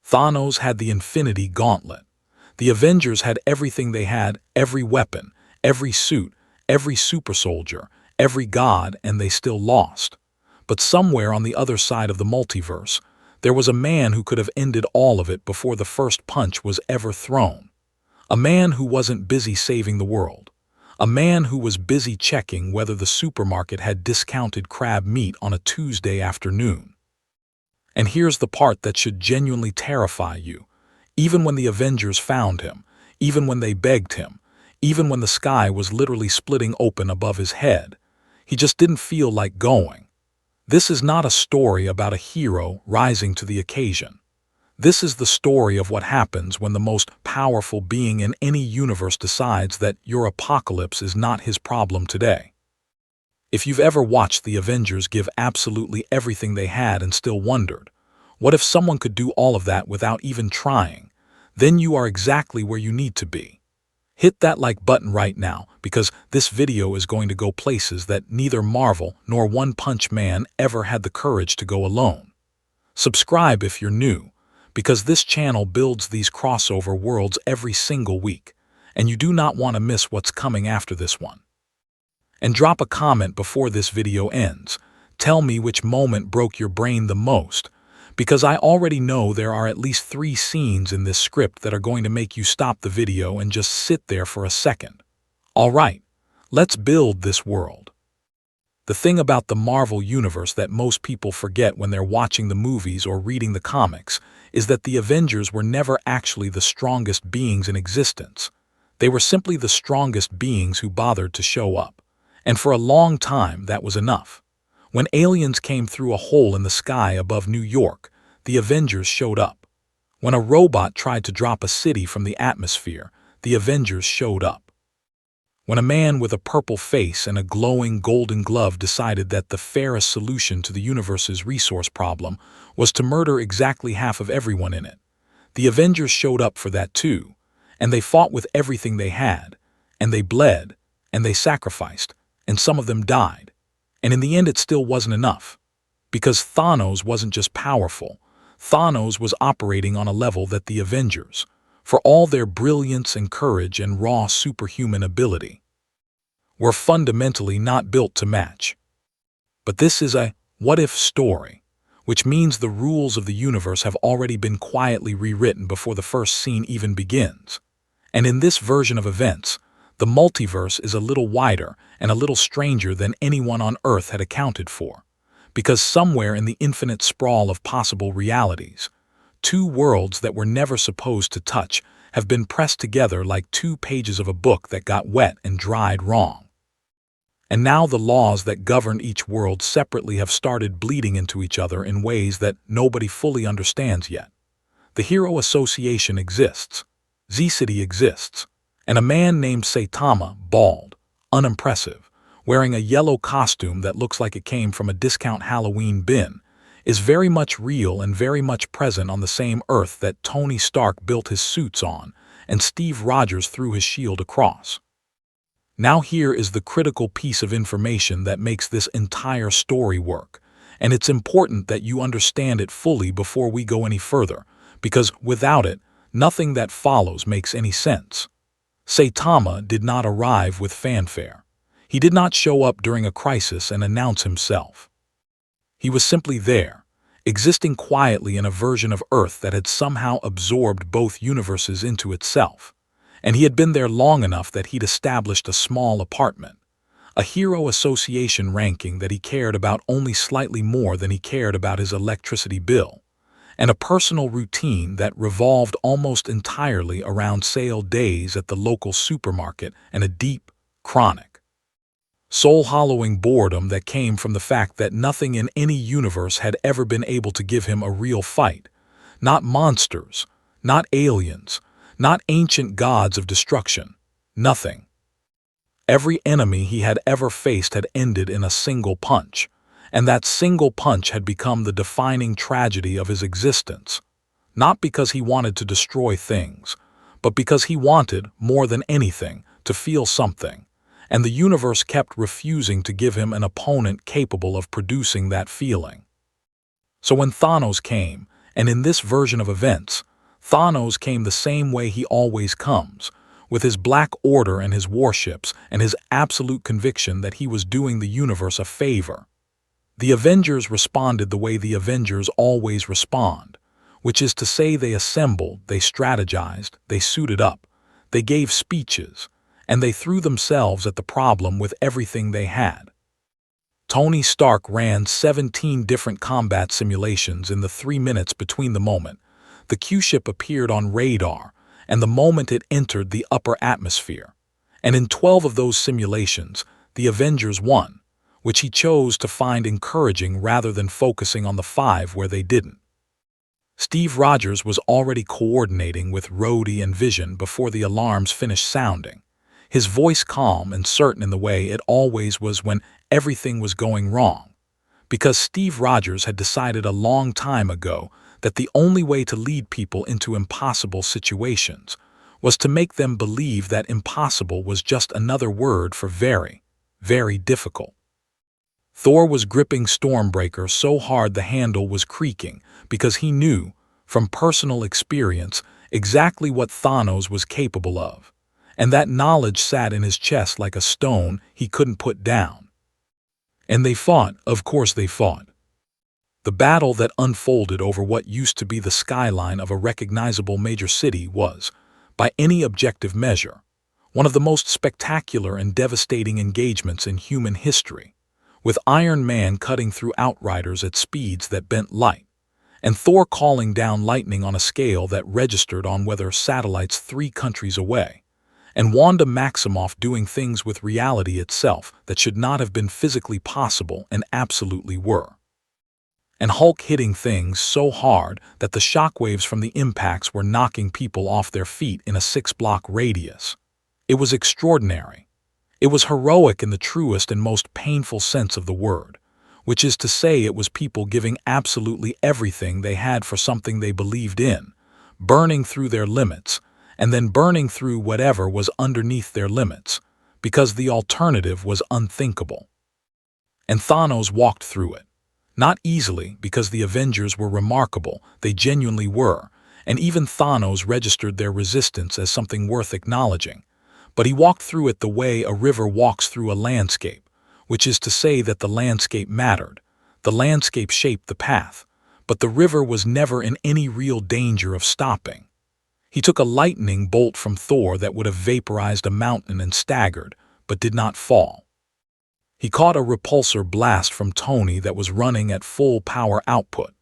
Thanos had the Infinity Gauntlet. The Avengers had everything they had, every weapon, every suit, every super soldier, every god, and they still lost. But somewhere on the other side of the multiverse, there was a man who could have ended all of it before the first punch was ever thrown. A man who wasn't busy saving the world. A man who was busy checking whether the supermarket had discounted crab meat on a Tuesday afternoon. And here's the part that should genuinely terrify you. Even when the Avengers found him, even when they begged him, even when the sky was literally splitting open above his head, he just didn't feel like going. This is not a story about a hero rising to the occasion. This is the story of what happens when the most powerful being in any universe decides that your apocalypse is not his problem today. If you've ever watched the Avengers give absolutely everything they had and still wondered, what if someone could do all of that without even trying? Then you are exactly where you need to be. Hit that like button right now, because this video is going to go places that neither Marvel nor One Punch Man ever had the courage to go alone. Subscribe if you're new, because this channel builds these crossover worlds every single week, and you do not want to miss what's coming after this one. And drop a comment before this video ends. Tell me which moment broke your brain the most, because I already know there are at least 3 scenes in this script that are going to make you stop the video and just sit there for a second. Alright, let's build this world. The thing about the Marvel Universe that most people forget when they're watching the movies or reading the comics is that the Avengers were never actually the strongest beings in existence. They were simply the strongest beings who bothered to show up. And for a long time, that was enough. When aliens came through a hole in the sky above New York, the Avengers showed up. When a robot tried to drop a city from the atmosphere, the Avengers showed up. When a man with a purple face and a glowing golden glove decided that the fairest solution to the universe's resource problem was to murder exactly half of everyone in it, the Avengers showed up for that too, and they fought with everything they had, and they bled, and they sacrificed, and some of them died. And in the end it still wasn't enough. Because Thanos wasn't just powerful, Thanos was operating on a level that the Avengers, for all their brilliance and courage and raw superhuman ability, were fundamentally not built to match. But this is a what-if story, which means the rules of the universe have already been quietly rewritten before the first scene even begins. And in this version of events, the multiverse is a little wider and a little stranger than anyone on Earth had accounted for, because somewhere in the infinite sprawl of possible realities, 2 worlds that were never supposed to touch have been pressed together like 2 pages of a book that got wet and dried wrong. And now the laws that govern each world separately have started bleeding into each other in ways that nobody fully understands yet. The Hero Association exists, Z-City exists, and a man named Saitama, bald, unimpressive, wearing a yellow costume that looks like it came from a discount Halloween bin, is very much real and very much present on the same Earth that Tony Stark built his suits on and Steve Rogers threw his shield across. Now here is the critical piece of information that makes this entire story work, and it's important that you understand it fully before we go any further, because without it, nothing that follows makes any sense. Saitama did not arrive with fanfare. He did not show up during a crisis and announce himself. He was simply there, existing quietly in a version of Earth that had somehow absorbed both universes into itself. And he had been there long enough that he'd established a small apartment, a Hero Association ranking that he cared about only slightly more than he cared about his electricity bill, and a personal routine that revolved almost entirely around sale days at the local supermarket and a deep, chronic, soul-hollowing boredom that came from the fact that nothing in any universe had ever been able to give him a real fight. Not monsters, not aliens, not ancient gods of destruction. Nothing. Every enemy he had ever faced had ended in a single punch, and that single punch had become the defining tragedy of his existence. Not because he wanted to destroy things, but because he wanted, more than anything, to feel something. And the universe kept refusing to give him an opponent capable of producing that feeling. So when Thanos came, And in this version of events, Thanos came the same way he always comes, with his Black Order and his warships and his absolute conviction that he was doing the universe a favor. The Avengers responded the way the Avengers always respond, which is to say they assembled, they strategized, they suited up, they gave speeches, and they threw themselves at the problem with everything they had. Tony Stark ran 17 different combat simulations in the 3 minutes between the moment the Q-ship appeared on radar and the moment it entered the upper atmosphere. And in 12 of those simulations, the Avengers won, which he chose to find encouraging rather than focusing on the 5 where they didn't. Steve Rogers was already coordinating with Rhodey and Vision before the alarms finished sounding, his voice calm and certain in the way it always was when everything was going wrong, because Steve Rogers had decided a long time ago that the only way to lead people into impossible situations was to make them believe that impossible was just another word for very, very difficult. Thor was gripping Stormbreaker so hard the handle was creaking because he knew, from personal experience, exactly what Thanos was capable of, and that knowledge sat in his chest like a stone he couldn't put down. And they fought, of course they fought. The battle that unfolded over what used to be the skyline of a recognizable major city was, by any objective measure, one of the most spectacular and devastating engagements in human history, with Iron Man cutting through Outriders at speeds that bent light, and Thor calling down lightning on a scale that registered on weather satellites 3 countries away, and Wanda Maximoff doing things with reality itself that should not have been physically possible and absolutely were. And Hulk hitting things so hard that the shockwaves from the impacts were knocking people off their feet in a 6-block radius. It was extraordinary. It was heroic in the truest and most painful sense of the word, which is to say it was people giving absolutely everything they had for something they believed in, burning through their limits, and then burning through whatever was underneath their limits, because the alternative was unthinkable. And Thanos walked through it. Not easily, because the Avengers were remarkable, they genuinely were, and even Thanos registered their resistance as something worth acknowledging. But he walked through it the way a river walks through a landscape, which is to say that the landscape mattered. The landscape shaped the path, but the river was never in any real danger of stopping. He took a lightning bolt from Thor that would have vaporized a mountain and staggered, but did not fall. He caught a repulsor blast from Tony that was running at full power output,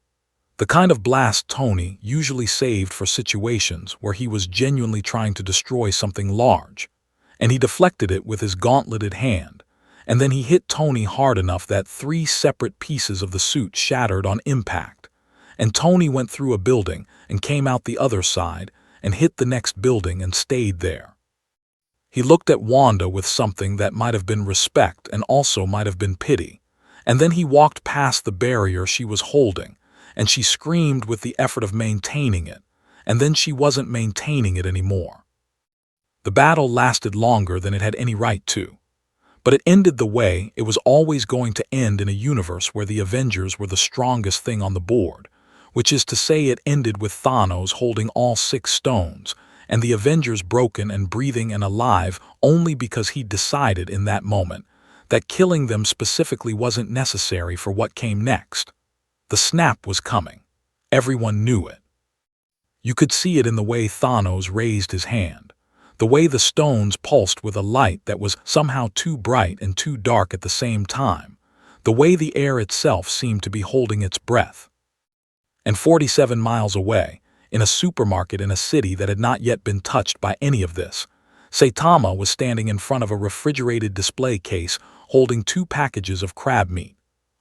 the kind of blast Tony usually saved for situations where he was genuinely trying to destroy something large, and he deflected it with his gauntleted hand, and then he hit Tony hard enough that 3 separate pieces of the suit shattered on impact, and Tony went through a building and came out the other side and hit the next building and stayed there. He looked at Wanda with something that might have been respect and also might have been pity, and then he walked past the barrier she was holding, and she screamed with the effort of maintaining it, and then she wasn't maintaining it anymore. The battle lasted longer than it had any right to, but it ended the way it was always going to end in a universe where the Avengers were the strongest thing on the board, which is to say it ended with Thanos holding all 6 stones, and the Avengers broken and breathing and alive only because he decided in that moment that killing them specifically wasn't necessary for what came next. The snap was coming. Everyone knew it. You could see it in the way Thanos raised his hand, the way the stones pulsed with a light that was somehow too bright and too dark at the same time, the way the air itself seemed to be holding its breath. And 47 miles away, in a supermarket in a city that had not yet been touched by any of this, Saitama was standing in front of a refrigerated display case holding 2 packages of crab meat,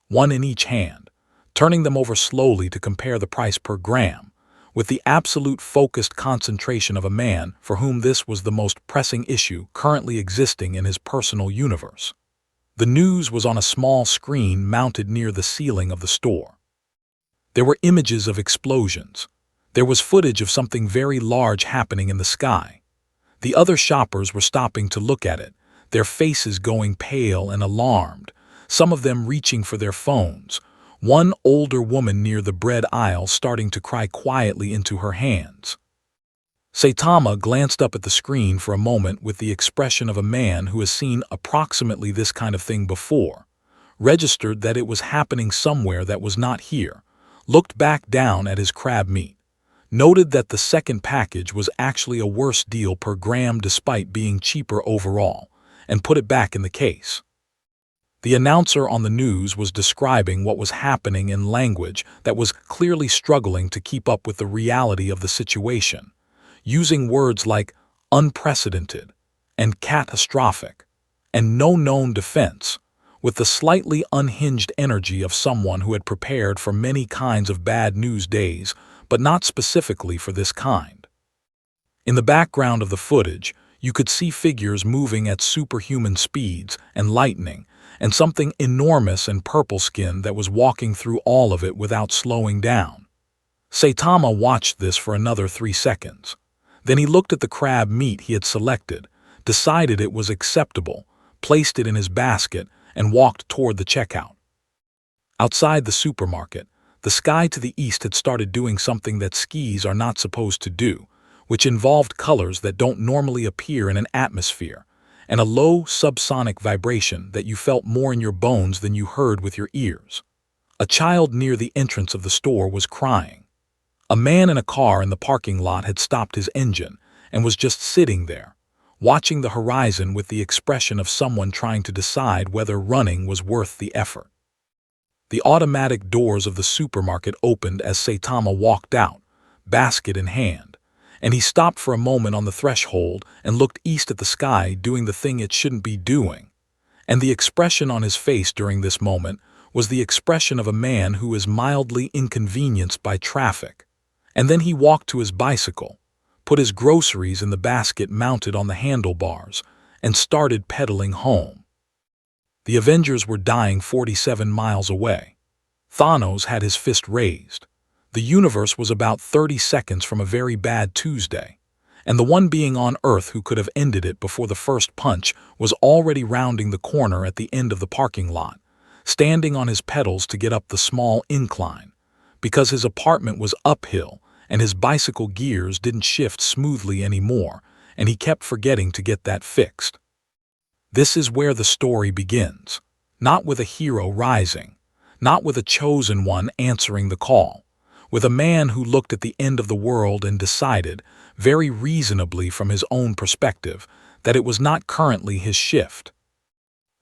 1 in each hand, turning them over slowly to compare the price per gram, with the absolute focused concentration of a man for whom this was the most pressing issue currently existing in his personal universe. The news was on a small screen mounted near the ceiling of the store. There were images of explosions. There was footage of something very large happening in the sky. The other shoppers were stopping to look at it, their faces going pale and alarmed, some of them reaching for their phones, one older woman near the bread aisle starting to cry quietly into her hands. Saitama glanced up at the screen for a moment with the expression of a man who has seen approximately this kind of thing before, registered that it was happening somewhere that was not here, looked back down at his crab meat, noted that the second package was actually a worse deal per gram despite being cheaper overall, and put it back in the case. The announcer on the news was describing what was happening in language that was clearly struggling to keep up with the reality of the situation, using words like unprecedented and catastrophic and no known defense, with the slightly unhinged energy of someone who had prepared for many kinds of bad news days, but not specifically for this kind. In the background of the footage, you could see figures moving at superhuman speeds and lightning, and something enormous and purple-skinned that was walking through all of it without slowing down. Saitama watched this for another 3 seconds. Then he looked at the crab meat he had selected, decided it was acceptable, placed it in his basket, and walked toward the checkout. Outside the supermarket, the sky to the east had started doing something that skis are not supposed to do, which involved colors that don't normally appear in an atmosphere, and a low subsonic vibration that you felt more in your bones than you heard with your ears. A child near the entrance of the store was crying. A man in a car in the parking lot had stopped his engine and was just sitting there, watching the horizon with the expression of someone trying to decide whether running was worth the effort. The automatic doors of the supermarket opened as Saitama walked out, basket in hand, and he stopped for a moment on the threshold and looked east at the sky doing the thing it shouldn't be doing. And the expression on his face during this moment was the expression of a man who is mildly inconvenienced by traffic. And then he walked to his bicycle, put his groceries in the basket mounted on the handlebars, and started pedaling home. The Avengers were dying 47 miles away. Thanos had his fist raised. The universe was about 30 seconds from a very bad Tuesday, and the one being on Earth who could have ended it before the first punch was already rounding the corner at the end of the parking lot, standing on his pedals to get up the small incline, because his apartment was uphill and his bicycle gears didn't shift smoothly anymore, and he kept forgetting to get that fixed. This is where the story begins, not with a hero rising, not with a chosen one answering the call, with a man who looked at the end of the world and decided, very reasonably from his own perspective, that it was not currently his shift.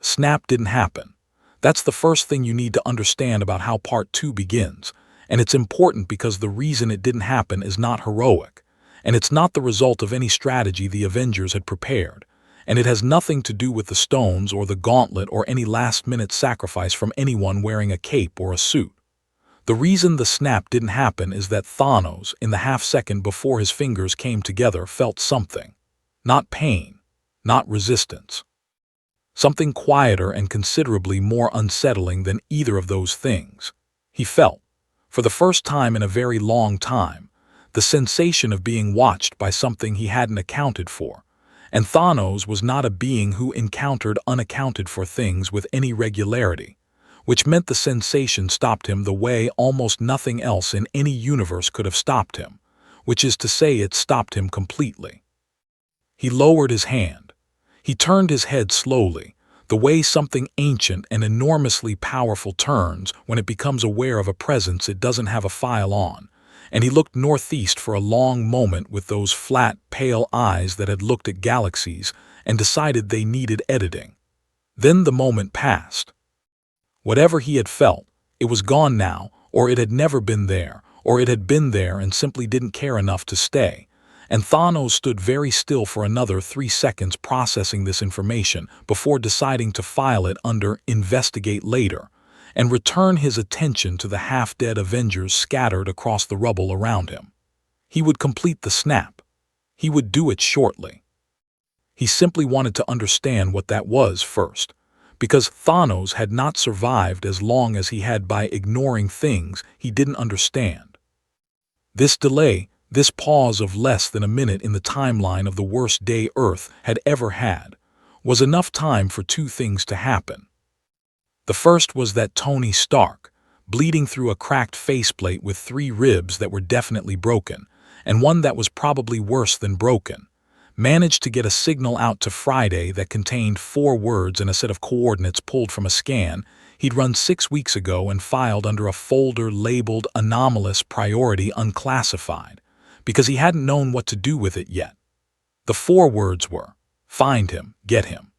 Snap didn't happen. That's the first thing you need to understand about how Part 2 begins, and it's important because the reason it didn't happen is not heroic, and it's not the result of any strategy the Avengers had prepared, and it has nothing to do with the stones or the gauntlet or any last-minute sacrifice from anyone wearing a cape or a suit. The reason the snap didn't happen is that Thanos, in the half-second before his fingers came together, felt something. Not pain, not resistance. Something quieter and considerably more unsettling than either of those things. He felt, for the first time in a very long time, the sensation of being watched by something he hadn't accounted for, and Thanos was not a being who encountered unaccounted for things with any regularity, which meant the sensation stopped him the way almost nothing else in any universe could have stopped him, which is to say it stopped him completely. He lowered his hand. He turned his head slowly, the way something ancient and enormously powerful turns when it becomes aware of a presence it doesn't have a file on, and he looked northeast for a long moment with those flat, pale eyes that had looked at galaxies and decided they needed editing. Then the moment passed. Whatever he had felt, it was gone now, or it had never been there, or it had been there and simply didn't care enough to stay, and Thanos stood very still for another 3 seconds processing this information before deciding to file it under Investigate Later and return his attention to the half-dead Avengers scattered across the rubble around him. He would complete the snap. He would do it shortly. He simply wanted to understand what that was first, because Thanos had not survived as long as he had by ignoring things he didn't understand. This delay, this pause of less than a minute in the timeline of the worst day Earth had ever had, was enough time for 2 things to happen. The first was that Tony Stark, bleeding through a cracked faceplate with 3 ribs that were definitely broken, and one that was probably worse than broken, managed to get a signal out to Friday that contained 4 words and a set of coordinates pulled from a scan he'd run 6 weeks ago and filed under a folder labeled Anomalous Priority Unclassified, because he hadn't known what to do with it yet. The 4 words were, "Find him, get him."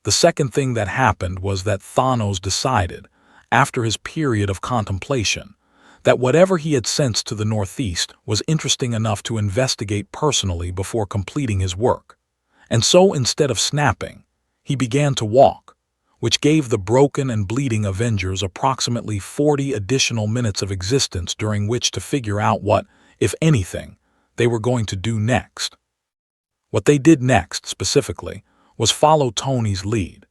The second thing that happened was that Thanos decided, after his period of contemplation, that whatever he had sensed to the northeast was interesting enough to investigate personally before completing his work. And so instead of snapping, he began to walk, which gave the broken and bleeding Avengers approximately 40 additional minutes of existence during which to figure out what, if anything, they were going to do next. What they did next, specifically, was follow Tony's lead,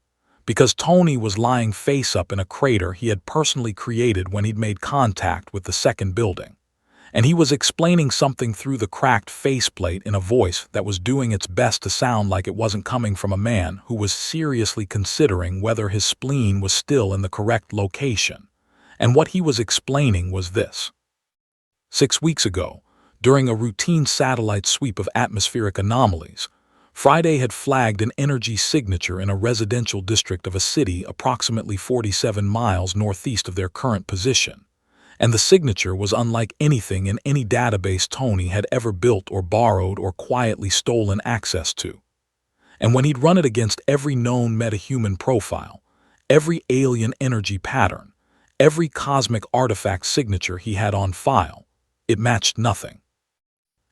because Tony was lying face up in a crater he had personally created when he'd made contact with the second building, and he was explaining something through the cracked faceplate in a voice that was doing its best to sound like it wasn't coming from a man who was seriously considering whether his spleen was still in the correct location. And what he was explaining was this. 6 weeks ago, during a routine satellite sweep of atmospheric anomalies, Friday had flagged an energy signature in a residential district of a city approximately 47 miles northeast of their current position, and the signature was unlike anything in any database Tony had ever built or borrowed or quietly stolen access to. And when he'd run it against every known metahuman profile, every alien energy pattern, every cosmic artifact signature he had on file, it matched nothing.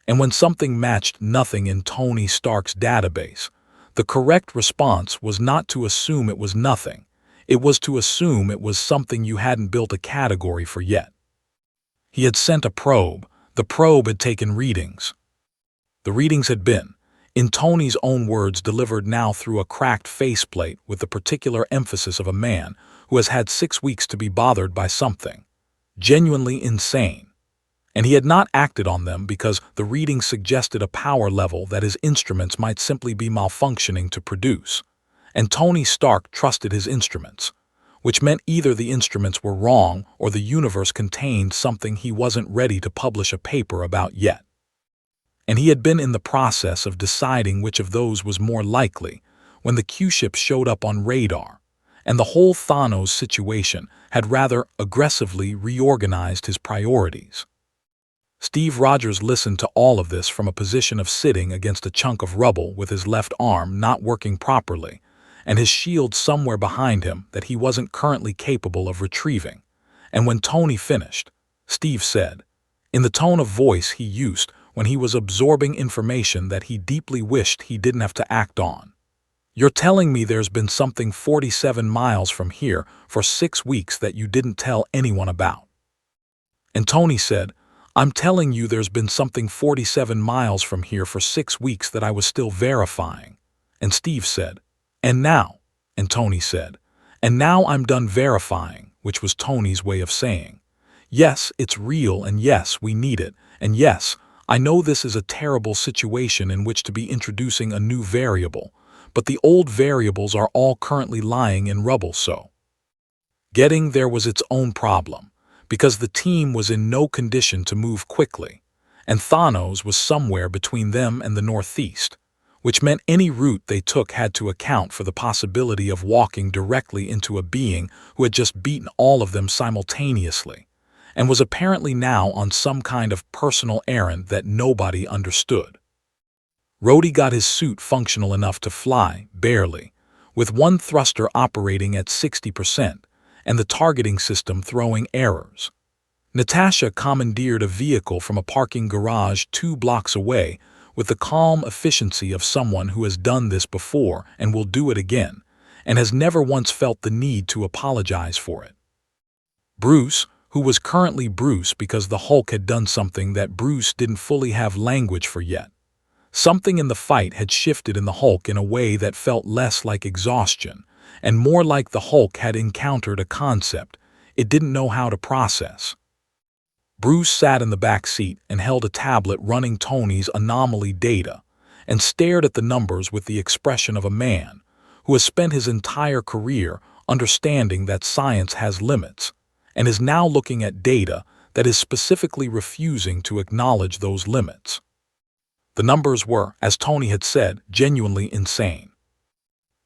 And when something matched nothing in Tony Stark's database, the correct response was not to assume it was nothing. It was to assume it was something you hadn't built a category for yet. He had sent a probe. The probe had taken readings. The readings had been, in Tony's own words, delivered now through a cracked faceplate with the particular emphasis of a man who has had 6 weeks to be bothered by something genuinely insane. And he had not acted on them because the readings suggested a power level that his instruments might simply be malfunctioning to produce. And Tony Stark trusted his instruments, which meant either the instruments were wrong or the universe contained something he wasn't ready to publish a paper about yet. And he had been in the process of deciding which of those was more likely when the Q-ship showed up on radar, and the whole Thanos situation had rather aggressively reorganized his priorities. Steve Rogers listened to all of this from a position of sitting against a chunk of rubble with his left arm not working properly, and his shield somewhere behind him that he wasn't currently capable of retrieving. And when Tony finished, Steve said, in the tone of voice he used when he was absorbing information that he deeply wished he didn't have to act on, "You're telling me there's been something 47 miles from here for 6 weeks that you didn't tell anyone about?" And Tony said, "I'm telling you there's been something 47 miles from here for 6 weeks that I was still verifying." And Steve said, "And now?" And Tony said, "And now I'm done verifying," which was Tony's way of saying, "Yes, it's real, and yes, we need it, and yes, I know this is a terrible situation in which to be introducing a new variable, but the old variables are all currently lying in rubble, so." Getting there was its own problem, because the team was in no condition to move quickly, and Thanos was somewhere between them and the northeast, which meant any route they took had to account for the possibility of walking directly into a being who had just beaten all of them simultaneously, and was apparently now on some kind of personal errand that nobody understood. Rhodey got his suit functional enough to fly, barely, with one thruster operating at 60%, and the targeting system throwing errors. Natasha commandeered a vehicle from a parking garage 2 blocks away with the calm efficiency of someone who has done this before and will do it again, and has never once felt the need to apologize for it. Bruce, who was currently Bruce because the Hulk had done something that Bruce didn't fully have language for yet. Something in the fight had shifted in the Hulk in a way that felt less like exhaustion, and more like the Hulk had encountered a concept it didn't know how to process. Bruce sat in the back seat and held a tablet running Tony's anomaly data, and stared at the numbers with the expression of a man who has spent his entire career understanding that science has limits, and is now looking at data that is specifically refusing to acknowledge those limits. The numbers were, as Tony had said, genuinely insane.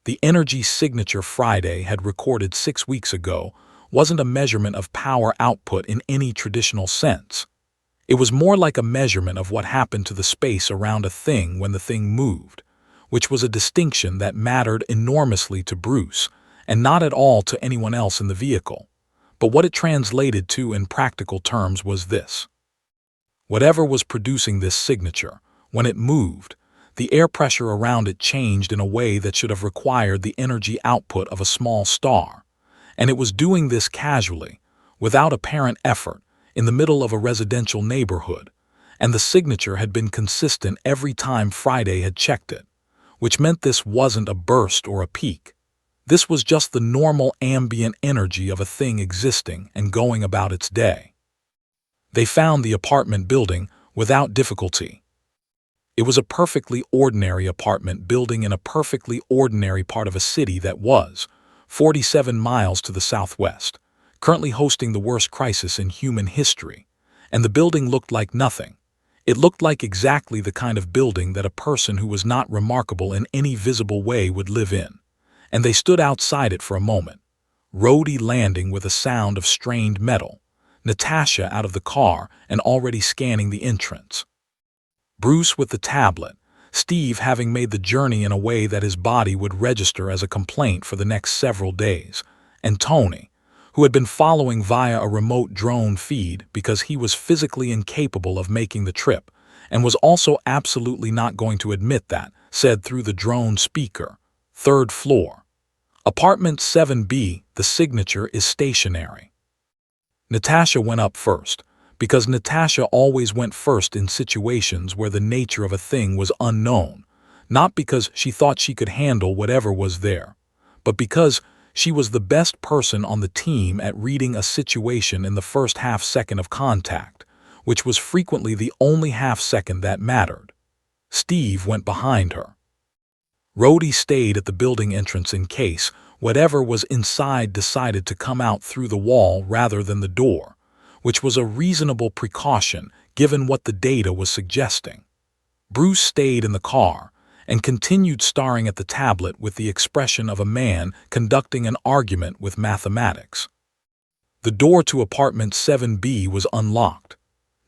The energy signature Friday had recorded 6 weeks ago wasn't a measurement of power output in any traditional sense. It was more like a measurement of what happened to the space around a thing when the thing moved, which was a distinction that mattered enormously to Bruce and not at all to anyone else in the vehicle. But what it translated to in practical terms was this. Whatever was producing this signature, when it moved, the air pressure around it changed in a way that should have required the energy output of a small star, and it was doing this casually, without apparent effort, in the middle of a residential neighborhood, and the signature had been consistent every time Friday had checked it, which meant this wasn't a burst or a peak. This was just the normal ambient energy of a thing existing and going about its day. They found the apartment building without difficulty. It was a perfectly ordinary apartment building in a perfectly ordinary part of a city that was 47 miles to the southwest, currently hosting the worst crisis in human history, and the building looked like nothing. It looked like exactly the kind of building that a person who was not remarkable in any visible way would live in, and they stood outside it for a moment, Rhodey landing with a sound of strained metal, Natasha out of the car and already scanning the entrance. Bruce with the tablet, Steve having made the journey in a way that his body would register as a complaint for the next several days, and Tony, who had been following via a remote drone feed because he was physically incapable of making the trip and was also absolutely not going to admit that, said through the drone speaker, "Third floor. Apartment 7B, the signature is stationary." Natasha went up first, because Natasha always went first in situations where the nature of a thing was unknown, not because she thought she could handle whatever was there, but because she was the best person on the team at reading a situation in the first half-second of contact, which was frequently the only half-second that mattered. Steve went behind her. Rhodey stayed at the building entrance in case whatever was inside decided to come out through the wall rather than the door, which was a reasonable precaution given what the data was suggesting. Bruce stayed in the car and continued staring at the tablet with the expression of a man conducting an argument with mathematics. The door to apartment 7B was unlocked.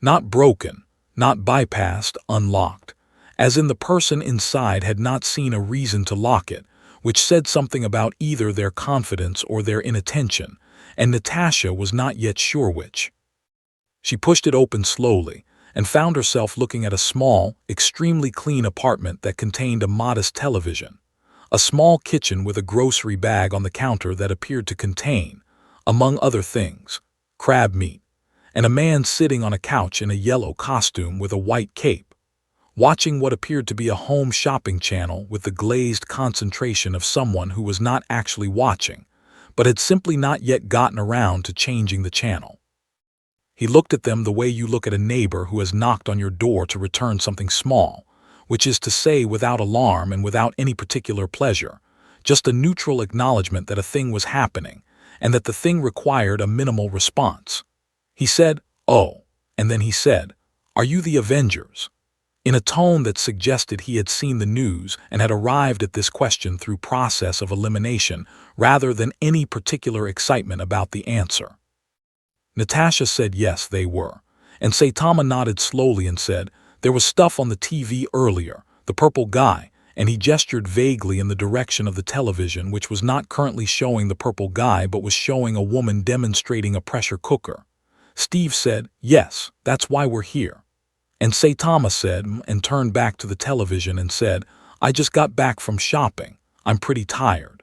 Not broken, not bypassed, unlocked, as in the person inside had not seen a reason to lock it, which said something about either their confidence or their inattention, and Natasha was not yet sure which. She pushed it open slowly and found herself looking at a small, extremely clean apartment that contained a modest television, a small kitchen with a grocery bag on the counter that appeared to contain, among other things, crab meat, and a man sitting on a couch in a yellow costume with a white cape, watching what appeared to be a home shopping channel with the glazed concentration of someone who was not actually watching, but had simply not yet gotten around to changing the channel. He looked at them the way you look at a neighbor who has knocked on your door to return something small, which is to say without alarm and without any particular pleasure, just a neutral acknowledgement that a thing was happening and that the thing required a minimal response. He said, "Oh," and then he said, "Are you the Avengers?" in a tone that suggested he had seen the news and had arrived at this question through process of elimination rather than any particular excitement about the answer. Natasha said yes, they were, and Saitama nodded slowly and said, "There was stuff on the TV earlier, the purple guy," and he gestured vaguely in the direction of the television which was not currently showing the purple guy but was showing a woman demonstrating a pressure cooker. Steve said, "Yes, that's why we're here." And Saitama said, and turned back to the television and said, "I just got back from shopping. I'm pretty tired."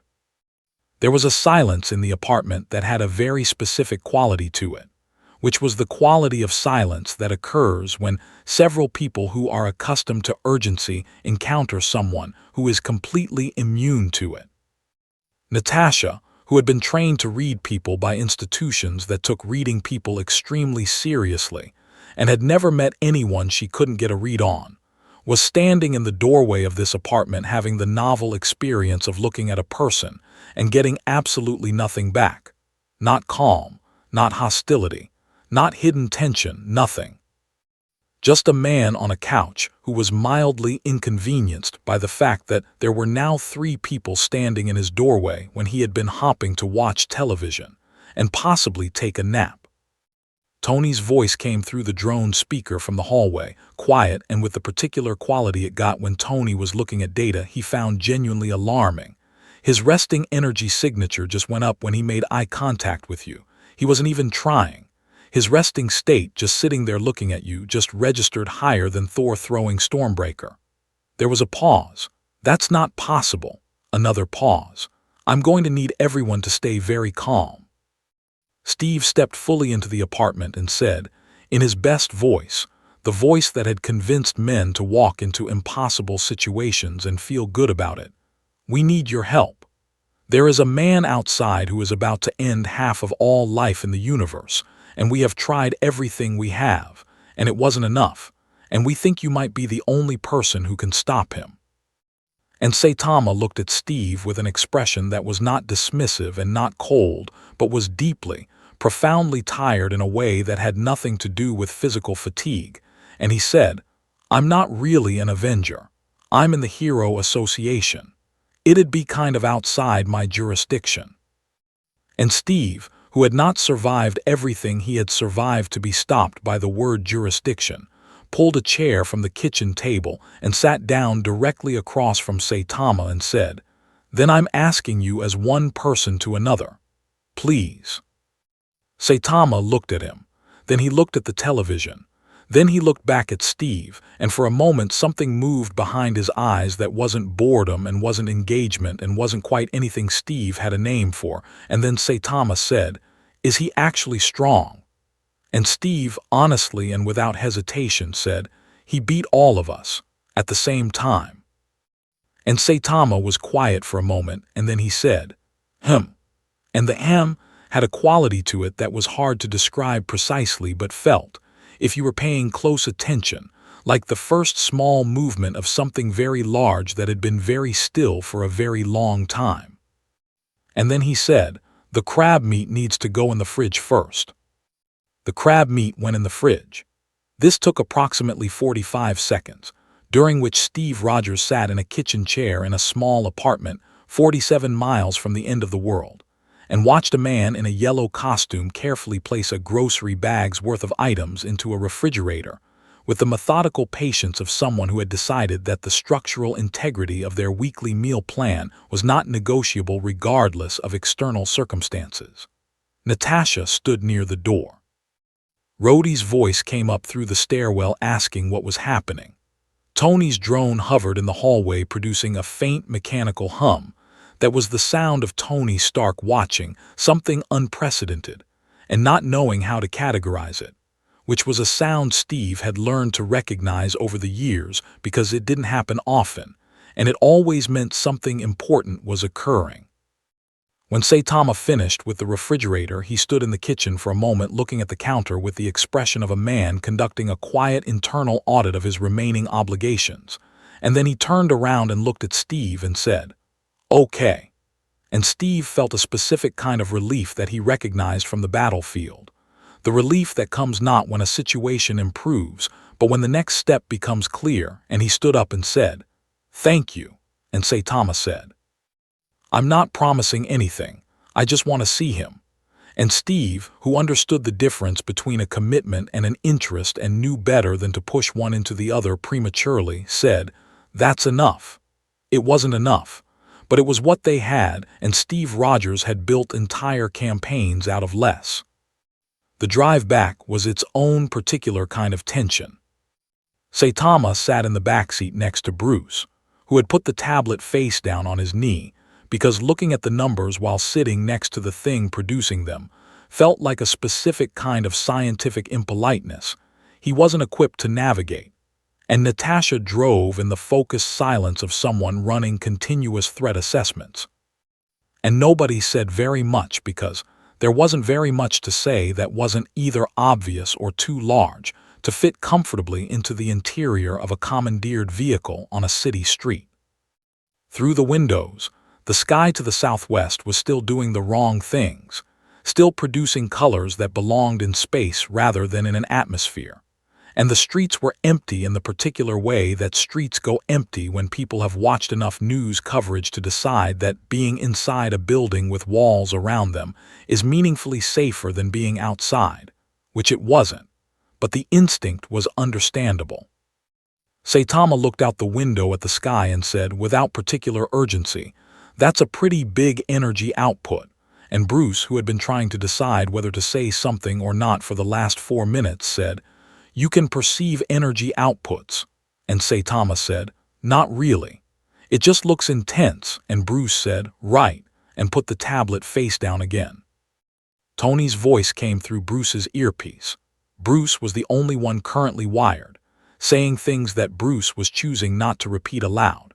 There was a silence in the apartment that had a very specific quality to it, which was the quality of silence that occurs when several people who are accustomed to urgency encounter someone who is completely immune to it. Natasha, who had been trained to read people by institutions that took reading people extremely seriously and had never met anyone she couldn't get a read on, was standing in the doorway of this apartment having the novel experience of looking at a person and getting absolutely nothing back. Not calm, not hostility, not hidden tension, nothing. Just a man on a couch who was mildly inconvenienced by the fact that there were now 3 people standing in his doorway when he had been hopping to watch television and possibly take a nap. Tony's voice came through the drone speaker from the hallway, quiet and with the particular quality it got when Tony was looking at data he found genuinely alarming. His resting energy signature just went up when he made eye contact with you. He wasn't even trying. His resting state, just sitting there looking at you, just registered higher than Thor throwing Stormbreaker. There was a pause. That's not possible. Another pause. I'm going to need everyone to stay very calm. Steve stepped fully into the apartment and said, in his best voice, the voice that had convinced men to walk into impossible situations and feel good about it, "We need your help. There is a man outside who is about to end half of all life in the universe, and we have tried everything we have, and it wasn't enough, and we think you might be the only person who can stop him." And Saitama looked at Steve with an expression that was not dismissive and not cold, but was deeply, profoundly tired in a way that had nothing to do with physical fatigue, and he said, "I'm not really an Avenger. I'm in the Hero Association. It'd be kind of outside my jurisdiction." And Steve, who had not survived everything he had survived to be stopped by the word jurisdiction, pulled a chair from the kitchen table and sat down directly across from Saitama and said, "Then I'm asking you as one person to another. Please." Saitama looked at him. Then he looked at the television. Then he looked back at Steve, and for a moment something moved behind his eyes that wasn't boredom and wasn't engagement and wasn't quite anything Steve had a name for, and then Saitama said, "Is he actually strong?" And Steve, honestly and without hesitation, said, "He beat all of us, at the same time." And Saitama was quiet for a moment, and then he said, "Him." And the "hem" had a quality to it that was hard to describe precisely but felt, if you were paying close attention, like the first small movement of something very large that had been very still for a very long time. And then he said, "The crab meat needs to go in the fridge first." The crab meat went in the fridge. This took approximately 45 seconds, during which Steve Rogers sat in a kitchen chair in a small apartment 47 miles from the end of the world, and watched a man in a yellow costume carefully place a grocery bag's worth of items into a refrigerator, with the methodical patience of someone who had decided that the structural integrity of their weekly meal plan was not negotiable regardless of external circumstances. Natasha stood near the door. Rhodey's voice came up through the stairwell asking what was happening. Tony's drone hovered in the hallway producing a faint mechanical hum that was the sound of Tony Stark watching something unprecedented and not knowing how to categorize it, which was a sound Steve had learned to recognize over the years because it didn't happen often, and it always meant something important was occurring. When Saitama finished with the refrigerator, he stood in the kitchen for a moment looking at the counter with the expression of a man conducting a quiet internal audit of his remaining obligations, and then he turned around and looked at Steve and said, "Okay." And Steve felt a specific kind of relief that he recognized from the battlefield. The relief that comes not when a situation improves, but when the next step becomes clear, and he stood up and said, "Thank you." And Saitama said, "I'm not promising anything. I just want to see him." And Steve, who understood the difference between a commitment and an interest and knew better than to push one into the other prematurely, said, "That's enough." It wasn't enough, but it was what they had, and Steve Rogers had built entire campaigns out of less. The drive back was its own particular kind of tension. Saitama sat in the backseat next to Bruce, who had put the tablet face down on his knee, because looking at the numbers while sitting next to the thing producing them felt like a specific kind of scientific impoliteness he wasn't equipped to navigate. And Natasha drove in the focused silence of someone running continuous threat assessments. And nobody said very much because there wasn't very much to say that wasn't either obvious or too large to fit comfortably into the interior of a commandeered vehicle on a city street. Through the windows, the sky to the southwest was still doing the wrong things, still producing colors that belonged in space rather than in an atmosphere. And the streets were empty in the particular way that streets go empty when people have watched enough news coverage to decide that being inside a building with walls around them is meaningfully safer than being outside, which it wasn't, but the instinct was understandable. Saitama looked out the window at the sky and said, without particular urgency, "That's a pretty big energy output." And Bruce, who had been trying to decide whether to say something or not for the last 4 minutes, said, "You can perceive energy outputs." And Saitama said, "Not really. It just looks intense." And Bruce said, "Right," and put the tablet face down again. Tony's voice came through Bruce's earpiece. Bruce was the only one currently wired, saying things that Bruce was choosing not to repeat aloud,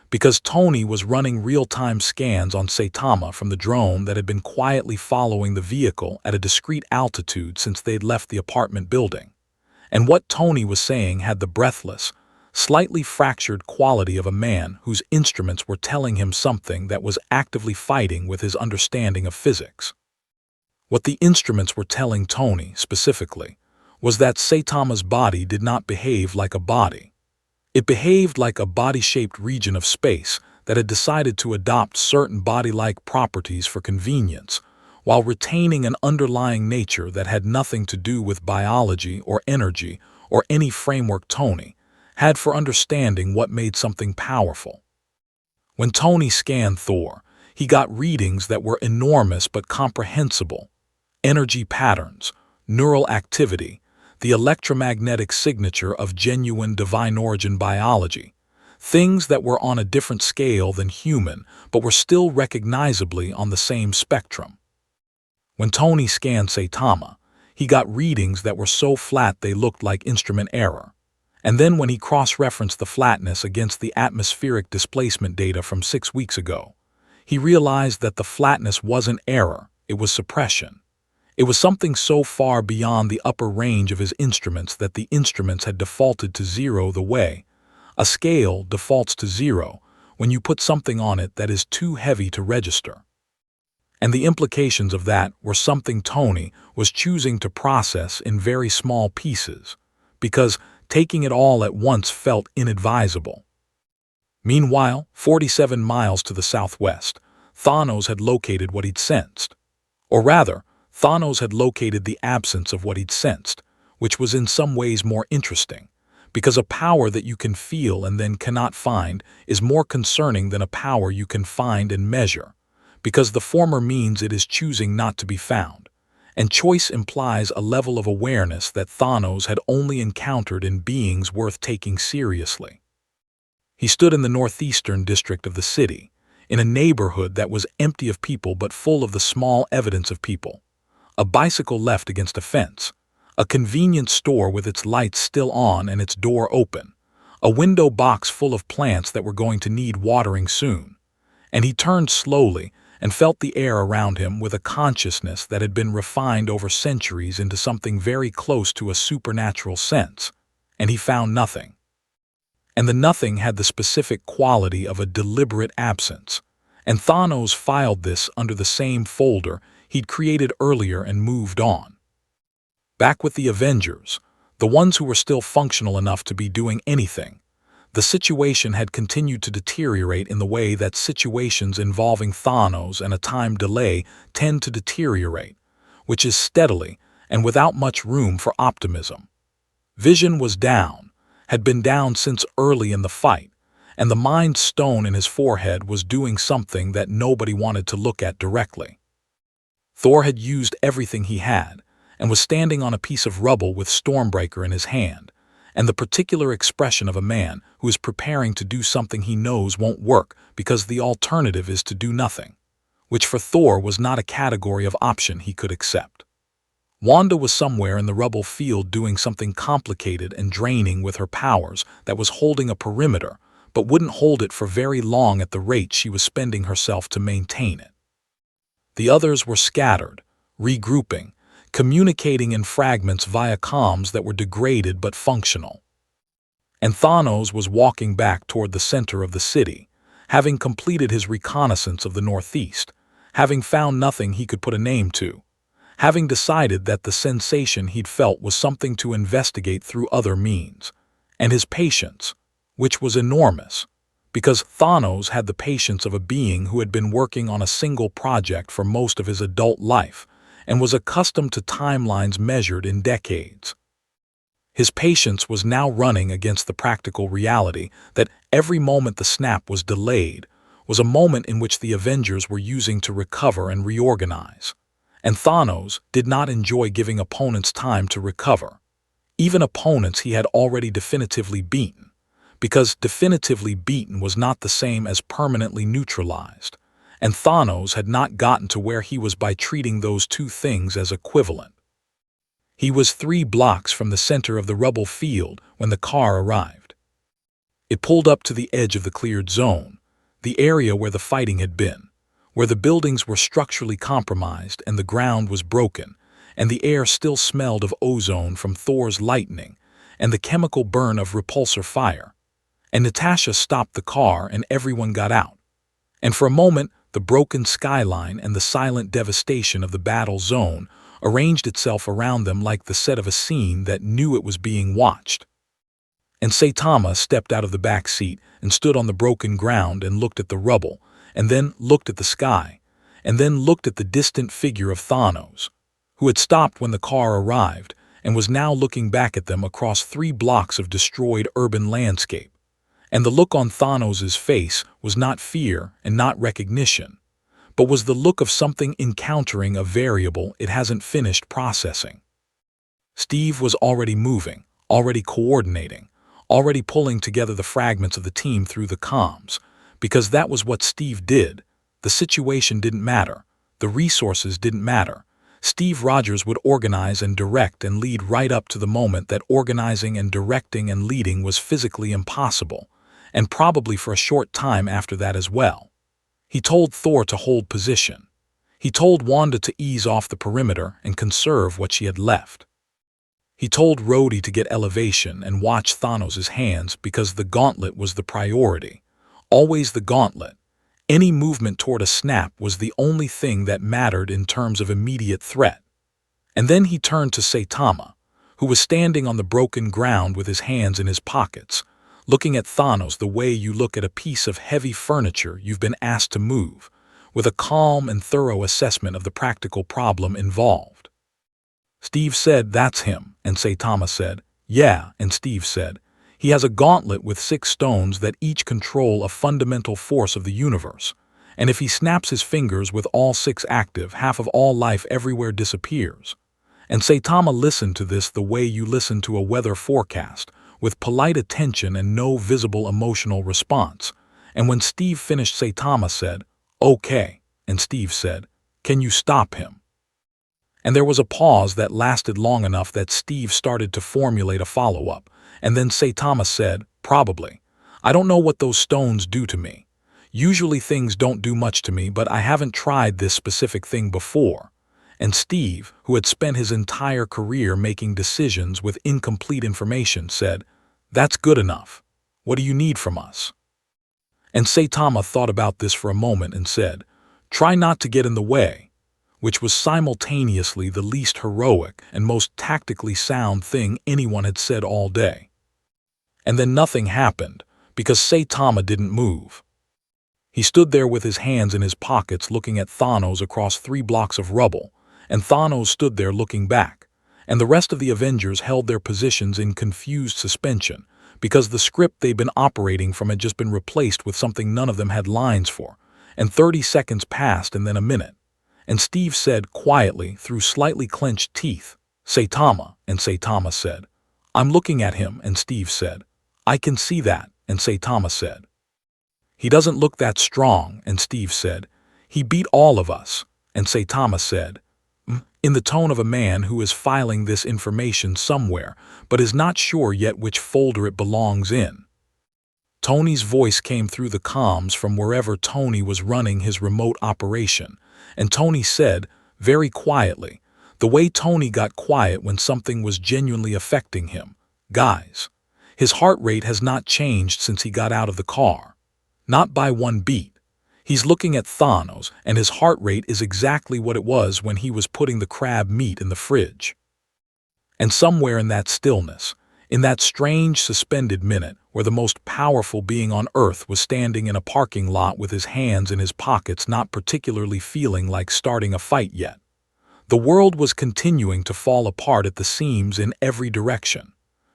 because Tony was running real-time scans on Saitama from the drone that had been quietly following the vehicle at a discrete altitude since they'd left the apartment building. And what Tony was saying had the breathless, slightly fractured quality of a man whose instruments were telling him something that was actively fighting with his understanding of physics. What the instruments were telling Tony, specifically, was that Saitama's body did not behave like a body. It behaved like a body-shaped region of space that had decided to adopt certain body-like properties for convenience, while retaining an underlying nature that had nothing to do with biology or energy or any framework Tony had for understanding what made something powerful. When Tony scanned Thor, he got readings that were enormous but comprehensible: energy patterns, neural activity, the electromagnetic signature of genuine divine origin biology, things that were on a different scale than human but were still recognizably on the same spectrum. When Tony scanned Saitama, he got readings that were so flat they looked like instrument error. And then when he cross-referenced the flatness against the atmospheric displacement data from 6 weeks ago, he realized that the flatness wasn't error, it was suppression. It was something so far beyond the upper range of his instruments that the instruments had defaulted to zero the way a scale defaults to zero when you put something on it that is too heavy to register. And the implications of that were something Tony was choosing to process in very small pieces, because taking it all at once felt inadvisable. Meanwhile, 47 miles to the southwest, Thanos had located what he'd sensed. Or rather, Thanos had located the absence of what he'd sensed, which was in some ways more interesting, because a power that you can feel and then cannot find is more concerning than a power you can find and measure, because the former means it is choosing not to be found, and choice implies a level of awareness that Thanos had only encountered in beings worth taking seriously. He stood in the northeastern district of the city, in a neighborhood that was empty of people but full of the small evidence of people. A bicycle left against a fence, a convenience store with its lights still on and its door open, a window box full of plants that were going to need watering soon. And he turned slowly and felt the air around him with a consciousness that had been refined over centuries into something very close to a supernatural sense, and he found nothing. And the nothing had the specific quality of a deliberate absence, and Thanos filed this under the same folder he'd created earlier and moved on. Back with the Avengers, the ones who were still functional enough to be doing anything, the situation had continued to deteriorate in the way that situations involving Thanos and a time delay tend to deteriorate, which is steadily and without much room for optimism. Vision was down, had been down since early in the fight, and the Mind Stone in his forehead was doing something that nobody wanted to look at directly. Thor had used everything he had, and was standing on a piece of rubble with Stormbreaker in his hand, and the particular expression of a man who is preparing to do something he knows won't work because the alternative is to do nothing, which for Thor was not a category of option he could accept. Wanda was somewhere in the rubble field doing something complicated and draining with her powers that was holding a perimeter, but wouldn't hold it for very long at the rate she was spending herself to maintain it. The others were scattered, regrouping, communicating in fragments via comms that were degraded but functional. And Thanos was walking back toward the center of the city, having completed his reconnaissance of the northeast, having found nothing he could put a name to, having decided that the sensation he'd felt was something to investigate through other means. And his patience, which was enormous, because Thanos had the patience of a being who had been working on a single project for most of his adult life and was accustomed to timelines measured in decades. His patience was now running against the practical reality that every moment the snap was delayed was a moment in which the Avengers were using to recover and reorganize. And Thanos did not enjoy giving opponents time to recover, even opponents he had already definitively beaten, because definitively beaten was not the same as permanently neutralized, and Thanos had not gotten to where he was by treating those two things as equivalent. He was 3 blocks from the center of the rubble field when the car arrived. It pulled up to the edge of the cleared zone, the area where the fighting had been, where the buildings were structurally compromised and the ground was broken, and the air still smelled of ozone from Thor's lightning and the chemical burn of repulsor fire. And Natasha stopped the car and everyone got out. And for a moment, the broken skyline and the silent devastation of the battle zone arranged itself around them like the set of a scene that knew it was being watched. And Saitama stepped out of the back seat and stood on the broken ground and looked at the rubble, and then looked at the sky, and then looked at the distant figure of Thanos, who had stopped when the car arrived and was now looking back at them across 3 blocks of destroyed urban landscape. And the look on Thanos's face was not fear and not recognition, but was the look of something encountering a variable it hasn't finished processing. Steve was already moving, already coordinating, already pulling together the fragments of the team through the comms, because that was what Steve did. The situation didn't matter. The resources didn't matter. Steve Rogers would organize and direct and lead right up to the moment that organizing and directing and leading was physically impossible, and probably for a short time after that as well. He told Thor to hold position. He told Wanda to ease off the perimeter and conserve what she had left. He told Rhodey to get elevation and watch Thanos' hands because the gauntlet was the priority. Always the gauntlet. Any movement toward a snap was the only thing that mattered in terms of immediate threat. And then he turned to Saitama, who was standing on the broken ground with his hands in his pockets, looking at Thanos the way you look at a piece of heavy furniture you've been asked to move, with a calm and thorough assessment of the practical problem involved. Steve said, "That's him," and Saitama said, "Yeah," and Steve said, "He has a gauntlet with 6 stones that each control a fundamental force of the universe, and if he snaps his fingers with all 6 active, half of all life everywhere disappears." And Saitama listened to this the way you listen to a weather forecast, with polite attention and no visible emotional response. And when Steve finished, Saitama said, "Okay," and Steve said, "Can you stop him?" And there was a pause that lasted long enough that Steve started to formulate a follow-up, and then Saitama said, "Probably. I don't know what those stones do to me. Usually things don't do much to me, but I haven't tried this specific thing before." And Steve, who had spent his entire career making decisions with incomplete information, said, "That's good enough. What do you need from us?" And Saitama thought about this for a moment and said, "Try not to get in the way," which was simultaneously the least heroic and most tactically sound thing anyone had said all day. And then nothing happened, because Saitama didn't move. He stood there with his hands in his pockets looking at Thanos across 3 blocks of rubble, and Thanos stood there looking back, and the rest of the Avengers held their positions in confused suspension, because the script they'd been operating from had just been replaced with something none of them had lines for, and 30 seconds passed and then a minute. And Steve said quietly through slightly clenched teeth, "Saitama," and Saitama said, "I'm looking at him," and Steve said, "I can see that," and Saitama said, "He doesn't look that strong," and Steve said, "He beat all of us," and Saitama said, in the tone of a man who is filing this information somewhere but is not sure yet which folder it belongs in. Tony's voice came through the comms from wherever Tony was running his remote operation, and Tony said, very quietly, the way Tony got quiet when something was genuinely affecting him, "Guys, his heart rate has not changed since he got out of the car. Not by 1 beat. He's looking at Thanos, and his heart rate is exactly what it was when he was putting the crab meat in the fridge. And somewhere in that stillness, in that strange suspended minute where the most powerful being on Earth was standing in a parking lot with his hands in his pockets, not particularly feeling like starting a fight yet, the world was continuing to fall apart at the seams in every direction,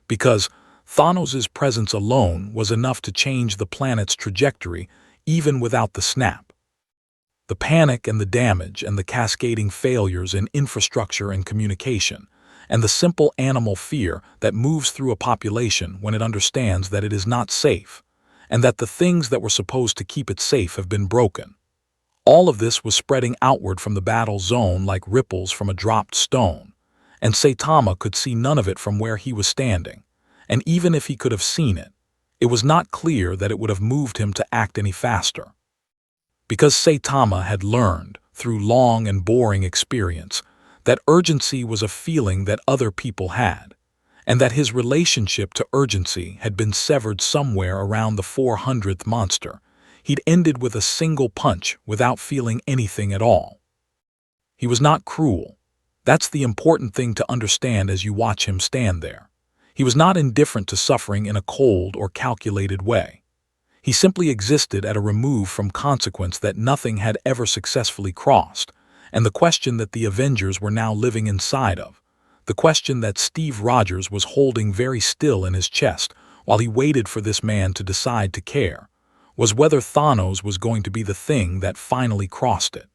because Thanos' presence alone was enough to change the planet's trajectory even without the snap. The panic and the damage and the cascading failures in infrastructure and communication, and the simple animal fear that moves through a population when it understands that it is not safe, and that the things that were supposed to keep it safe have been broken. All of this was spreading outward from the battle zone like ripples from a dropped stone, and Saitama could see none of it from where he was standing, and even if he could have seen it, it was not clear that it would have moved him to act any faster. Because Saitama had learned, through long and boring experience, that urgency was a feeling that other people had, and that his relationship to urgency had been severed somewhere around the 400th monster. He'd ended with a single punch without feeling anything at all. He was not cruel. That's the important thing to understand as you watch him stand there. He was not indifferent to suffering in a cold or calculated way. He simply existed at a remove from consequence that nothing had ever successfully crossed, and the question that the Avengers were now living inside of, the question that Steve Rogers was holding very still in his chest while he waited for this man to decide to care, was whether Thanos was going to be the thing that finally crossed it.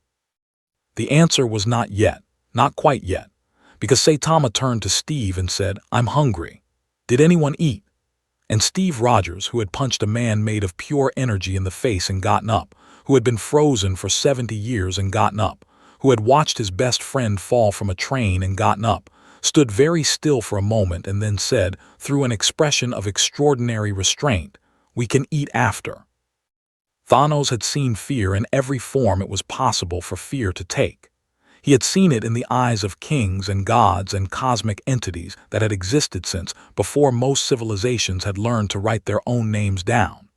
The answer was not yet, not quite yet, because Saitama turned to Steve and said, "I'm hungry. Did anyone eat?" And Steve Rogers, who had punched a man made of pure energy in the face and gotten up, who had been frozen for 70 years and gotten up, who had watched his best friend fall from a train and gotten up, stood very still for a moment and then said, through an expression of extraordinary restraint, "We can eat after." Thanos had seen fear in every form it was possible for fear to take. He had seen it in the eyes of kings and gods and cosmic entities that had existed since before most civilizations had learned to write their own names down.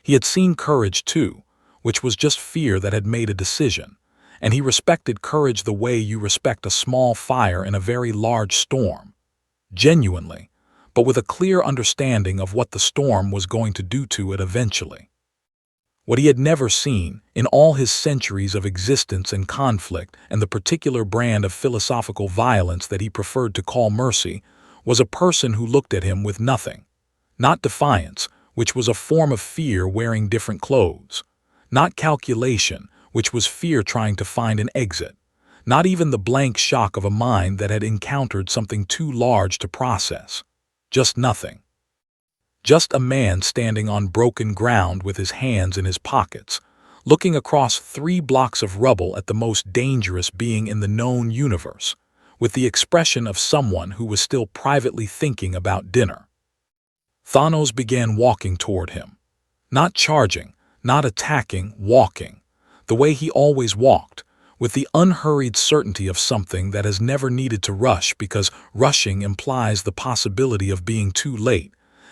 He had seen courage too, which was just fear that had made a decision, and he respected courage the way you respect a small fire in a very large storm. Genuinely, but with a clear understanding of what the storm was going to do to it eventually. What he had never seen, in all his centuries of existence and conflict and the particular brand of philosophical violence that he preferred to call mercy, was a person who looked at him with nothing. Not defiance, which was a form of fear wearing different clothes. Not calculation, which was fear trying to find an exit. Not even the blank shock of a mind that had encountered something too large to process. Just nothing. Just a man standing on broken ground with his hands in his pockets, looking across 3 blocks of rubble at the most dangerous being in the known universe, with the expression of someone who was still privately thinking about dinner. Thanos began walking toward him. Not charging, not attacking, walking, the way he always walked, with the unhurried certainty of something that has never needed to rush because rushing implies the possibility of being too late.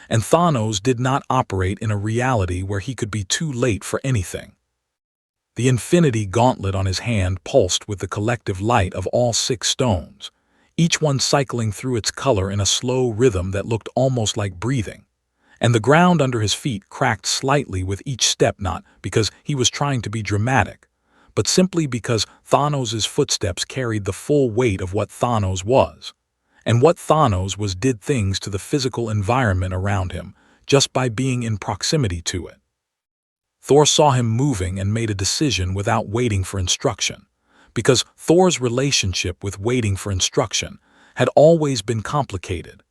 And Thanos did not operate in a reality where he could be too late for anything. The Infinity Gauntlet on his hand pulsed with the collective light of all 6 stones, each one cycling through its color in a slow rhythm that looked almost like breathing. And the ground under his feet cracked slightly with each step, not because he was trying to be dramatic, but simply because Thanos' footsteps carried the full weight of what Thanos was. And what Thanos was did things to the physical environment around him just by being in proximity to it. Thor saw him moving and made a decision without waiting for instruction, because Thor's relationship with waiting for instruction had always been complicated,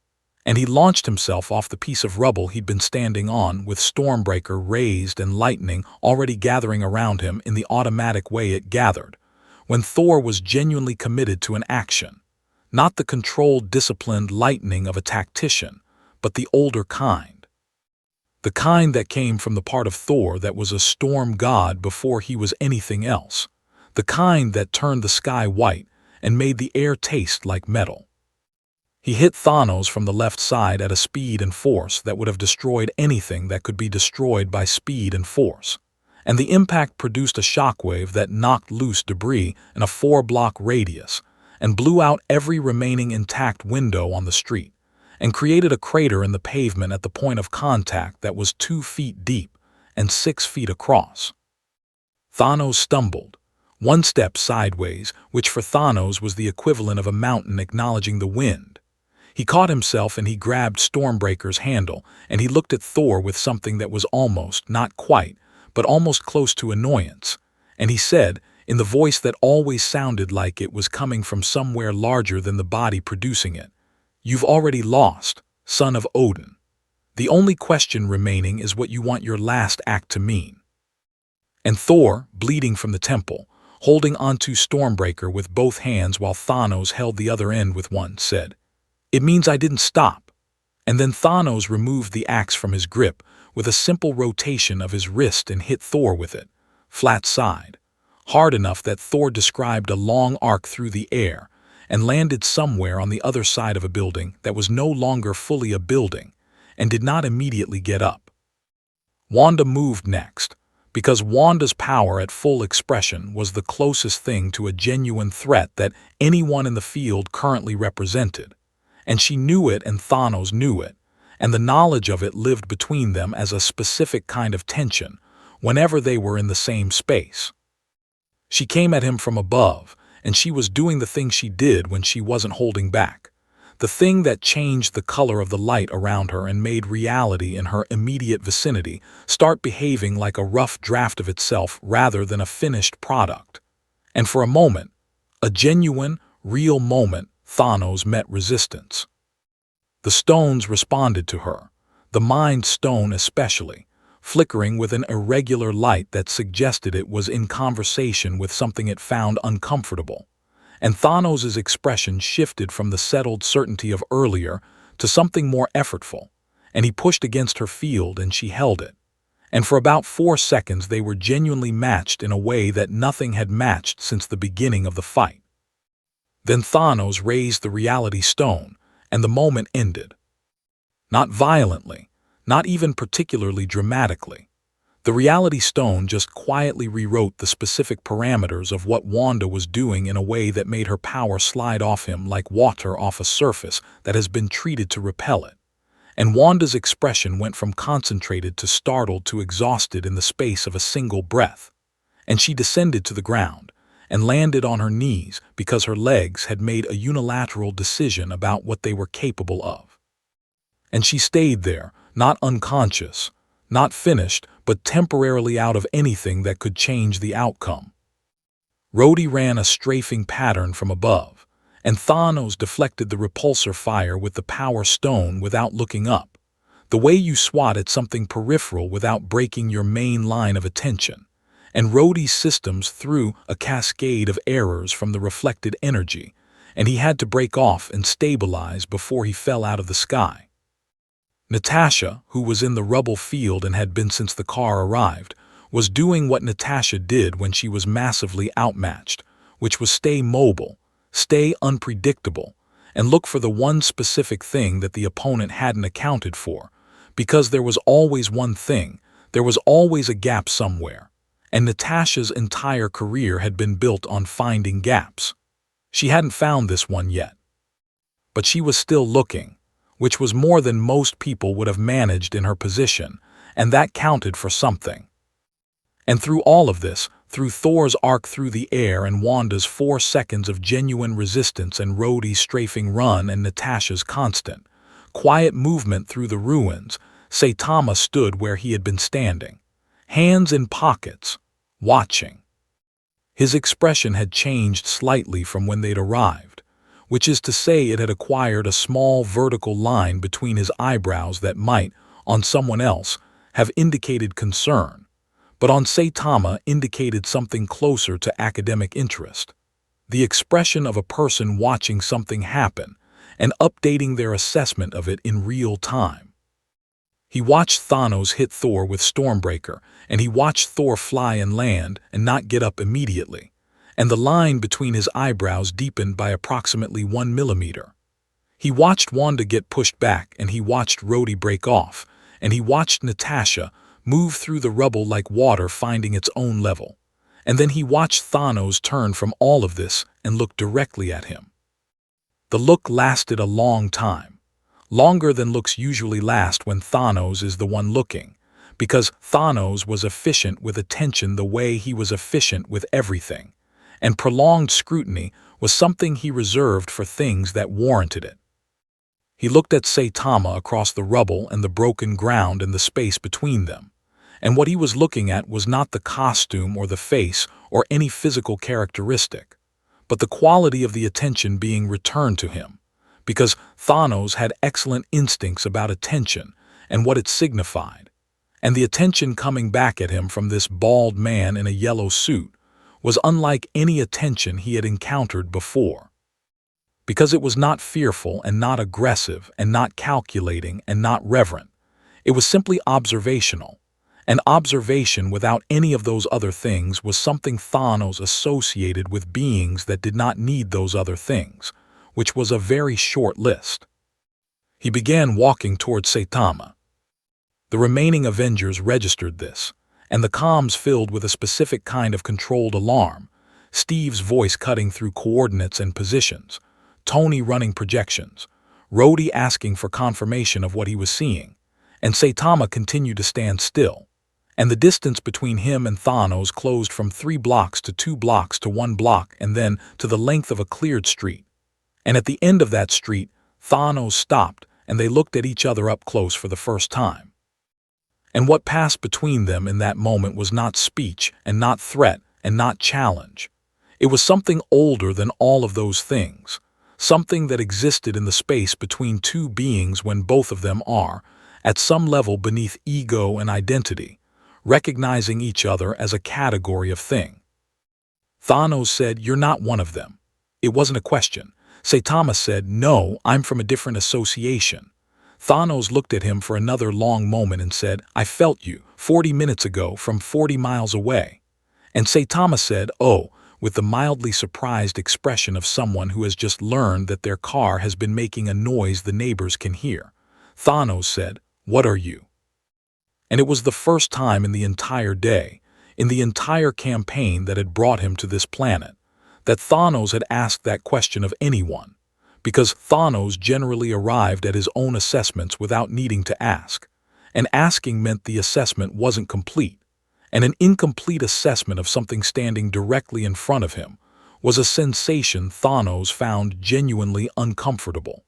and he launched himself off the piece of rubble he'd been standing on with Stormbreaker raised and lightning already gathering around him in the automatic way it gathered, when Thor was genuinely committed to an action. Not the controlled, disciplined lightning of a tactician, but the older kind. The kind that came from the part of Thor that was a storm god before he was anything else. The kind that turned the sky white and made the air taste like metal. He hit Thanos from the left side at a speed and force that would have destroyed anything that could be destroyed by speed and force. and the impact produced a shockwave that knocked loose debris in a 4-block radius and blew out every remaining intact window on the street, and created a crater in the pavement at the point of contact that was 2 feet deep and 6 feet across. Thanos stumbled, one step sideways, which for Thanos was the equivalent of a mountain acknowledging the wind. He caught himself and he grabbed Stormbreaker's handle, and he looked at Thor with something that was almost, not quite, but almost close to annoyance, and he said, in the voice that always sounded like it was coming from somewhere larger than the body producing it, "You've already lost, son of Odin. The only question remaining is what you want your last act to mean." And Thor, bleeding from the temple, holding onto Stormbreaker with both hands while Thanos held the other end with one, said, "It means I didn't stop." And then Thanos removed the axe from his grip with a simple rotation of his wrist and hit Thor with it, flat side, hard enough that Thor described a long arc through the air and landed somewhere on the other side of a building that was no longer fully a building and did not immediately get up. Wanda moved next, because Wanda's power at full expression was the closest thing to a genuine threat that anyone in the field currently represented, and she knew it and Thanos knew it, and the knowledge of it lived between them as a specific kind of tension whenever they were in the same space. She came at him from above, and she was doing the thing she did when she wasn't holding back, the thing that changed the color of the light around her and made reality in her immediate vicinity start behaving like a rough draft of itself rather than a finished product. And for a moment, a genuine, real moment, Thanos met resistance. The stones responded to her, the Mind Stone especially, flickering with an irregular light that suggested it was in conversation with something it found uncomfortable. And Thanos' expression shifted from the settled certainty of earlier to something more effortful, and he pushed against her field and she held it. And for about 4 seconds they were genuinely matched in a way that nothing had matched since the beginning of the fight. Then Thanos raised the Reality Stone, and the moment ended. Not violently, not even particularly dramatically. The Reality Stone just quietly rewrote the specific parameters of what Wanda was doing in a way that made her power slide off him like water off a surface that has been treated to repel it. And Wanda's expression went from concentrated to startled to exhausted in the space of a single breath. And she descended to the ground and landed on her knees because her legs had made a unilateral decision about what they were capable of. And she stayed there, not unconscious, not finished, but temporarily out of anything that could change the outcome. Rhodey ran a strafing pattern from above, and Thanos deflected the repulsor fire with the Power Stone without looking up, the way you swat at something peripheral without breaking your main line of attention. And Rhodey's systems threw a cascade of errors from the reflected energy, and he had to break off and stabilize before he fell out of the sky. Natasha, who was in the rubble field and had been since the car arrived, was doing what Natasha did when she was massively outmatched, which was stay mobile, stay unpredictable, and look for the one specific thing that the opponent hadn't accounted for, because there was always one thing, there was always a gap somewhere, and Natasha's entire career had been built on finding gaps. She hadn't found this one yet. But she was still looking, which was more than most people would have managed in her position, and that counted for something. And through all of this, through Thor's arc through the air and Wanda's 4 seconds of genuine resistance and Rhodey's strafing run and Natasha's constant, quiet movement through the ruins, Saitama stood where he had been standing, hands in pockets, watching. His expression had changed slightly from when they'd arrived, which is to say it had acquired a small vertical line between his eyebrows that might, on someone else, have indicated concern, but on Saitama indicated something closer to academic interest, the expression of a person watching something happen and updating their assessment of it in real time. He watched Thanos hit Thor with Stormbreaker, and he watched Thor fly and land and not get up immediately, and the line between his eyebrows deepened by approximately 1 millimeter. He watched Wanda get pushed back, and he watched Rhodey break off, and he watched Natasha, move through the rubble like water finding its own level. And then he watched Thanos turn from all of this and look directly at him. The look lasted a long time, longer than looks usually last when Thanos is the one looking, because Thanos was efficient with attention the way he was efficient with everything, and prolonged scrutiny was something he reserved for things that warranted it. He looked at Saitama across the rubble and the broken ground and the space between them, and what he was looking at was not the costume or the face or any physical characteristic, but the quality of the attention being returned to him, because Thanos had excellent instincts about attention and what it signified, and the attention coming back at him from this bald man in a yellow suit was unlike any attention he had encountered before. Because it was not fearful and not aggressive and not calculating and not reverent, it was simply observational. And observation without any of those other things was something Thanos associated with beings that did not need those other things, which was a very short list. He began walking towards Saitama. The remaining Avengers registered this, and the comms filled with a specific kind of controlled alarm, Steve's voice cutting through coordinates and positions, Tony running projections, Rhodey asking for confirmation of what he was seeing, and Saitama continued to stand still. And the distance between him and Thanos closed from 3 blocks to 2 blocks to 1 block and then to the length of a cleared street. And at the end of that street, Thanos stopped and they looked at each other up close for the first time. And what passed between them in that moment was not speech and not threat and not challenge. It was something older than all of those things, something that existed in the space between two beings when both of them are, at some level beneath ego and identity, recognizing each other as a category of thing. Thanos said, "You're not one of them." It wasn't a question. Saitama said, "No, I'm from a different association." Thanos looked at him for another long moment and said, "I felt you 40 minutes ago from 40 miles away." And Saitama said, "Oh," with the mildly surprised expression of someone who has just learned that their car has been making a noise the neighbors can hear. Thanos said, "What are you?" And it was the first time in the entire day, in the entire campaign that had brought him to this planet, that Thanos had asked that question of anyone, because Thanos generally arrived at his own assessments without needing to ask, and asking meant the assessment wasn't complete, and an incomplete assessment of something standing directly in front of him was a sensation Thanos found genuinely uncomfortable.